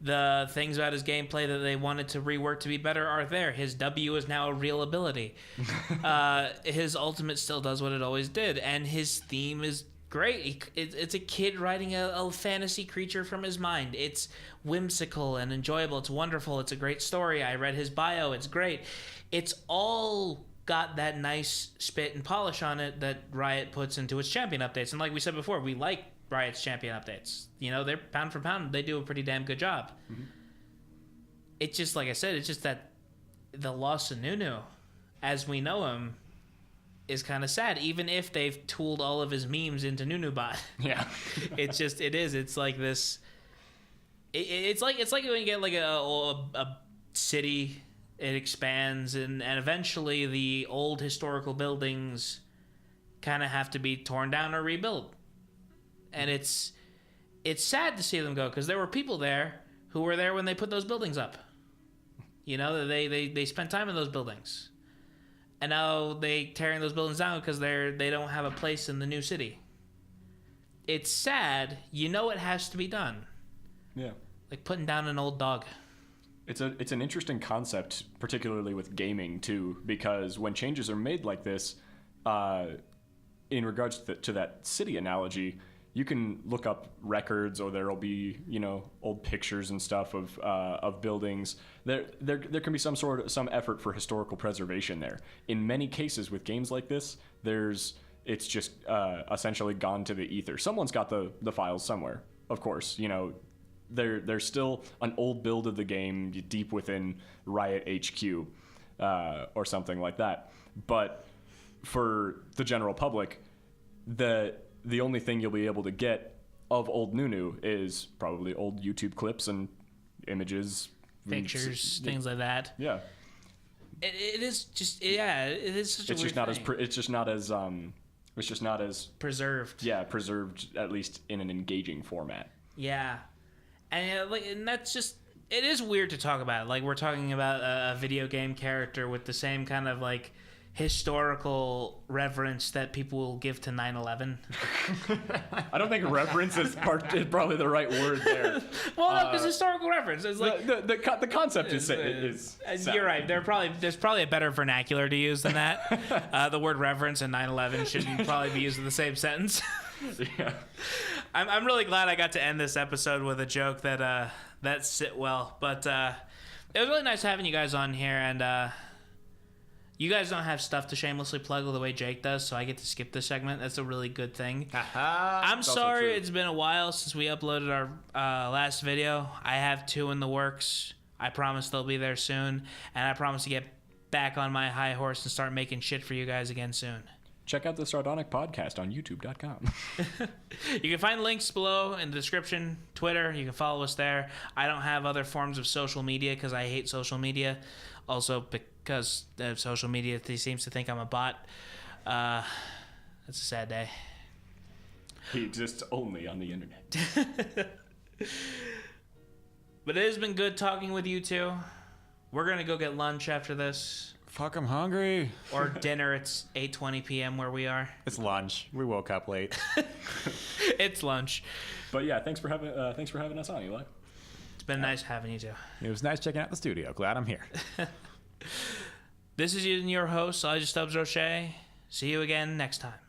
The things about his gameplay that they wanted to rework to be better are there. His W is now a real ability. His ultimate still does what it always did, and his theme is great. It's a kid writing a fantasy creature from his mind. It's whimsical and enjoyable. It's wonderful. It's a great story. I read his bio. It's great. It's all got that nice spit and polish on it that Riot puts into its champion updates. And like we said before, we like Riot's champion updates. They're pound for pound, they do a pretty damn good job. Mm-hmm. It's just, like I said, it's just that the loss of Nunu, as we know him, is kind of sad, even if they've tooled all of his memes into NunuBot. Yeah. It's like this, it's like when you get like a city. It expands, and eventually the old historical buildings kind of have to be torn down or rebuilt. And it's sad to see them go, because there were people there who were there when they put those buildings up. They spent time in those buildings. And now they tearing those buildings down because they don't have a place in the new city. It's sad. It has to be done. Yeah. Like putting down an old dog. It's an interesting concept, particularly with gaming too, because when changes are made like this, in regards to that city analogy, you can look up records, or there'll be old pictures and stuff of buildings. There can be some effort for historical preservation there. In many cases with games like this, it's just essentially gone to the ether. Someone's got the files somewhere, of course. There's still an old build of the game deep within Riot HQ or something like that. But for the general public, the only thing you'll be able to get of old Nunu is probably old YouTube clips and images, pictures, things like that. Yeah. It is just it is such a weird thing. It's just not as preserved. Yeah, preserved, at least in an engaging format. Yeah. And that's just, it is weird to talk about. Like, we're talking about a video game character with the same kind of, like, historical reverence that people will give to 9/11. I don't think reverence is probably the right word there. Well, no, because historical reference is like The concept is sound. you're right. There's probably a better vernacular to use than that. The word reverence and 9/11 shouldn't probably be used in the same sentence. Yeah. I'm really glad I got to end this episode with a joke that sit well. But it was really nice having you guys on here, and you guys don't have stuff to shamelessly plug the way Jake does, so I get to skip this segment. That's a really good thing. I'm sorry it's been a while since we uploaded our last video. I have 2 in the works. I promise they'll be there soon, and I promise to get back on my high horse and start making shit for you guys again soon. Check out the Sardonic Podcast on YouTube.com. You can find links below in the description. Twitter, you can follow us there. I don't have other forms of social media because I hate social media. Also because social media seems to think I'm a bot. That's a sad day. He exists only on the internet. But it has been good talking with you two. We're going to go get lunch after this. Fuck, I'm hungry. Or dinner. It's 8:20 p.m. where we are. It's lunch. We woke up late. It's lunch. But yeah, thanks for having us on, Eli. It's been nice having you two. It was nice checking out the studio. Glad I'm here. This is your host, Elijah Stubbs Roche. See you again next time.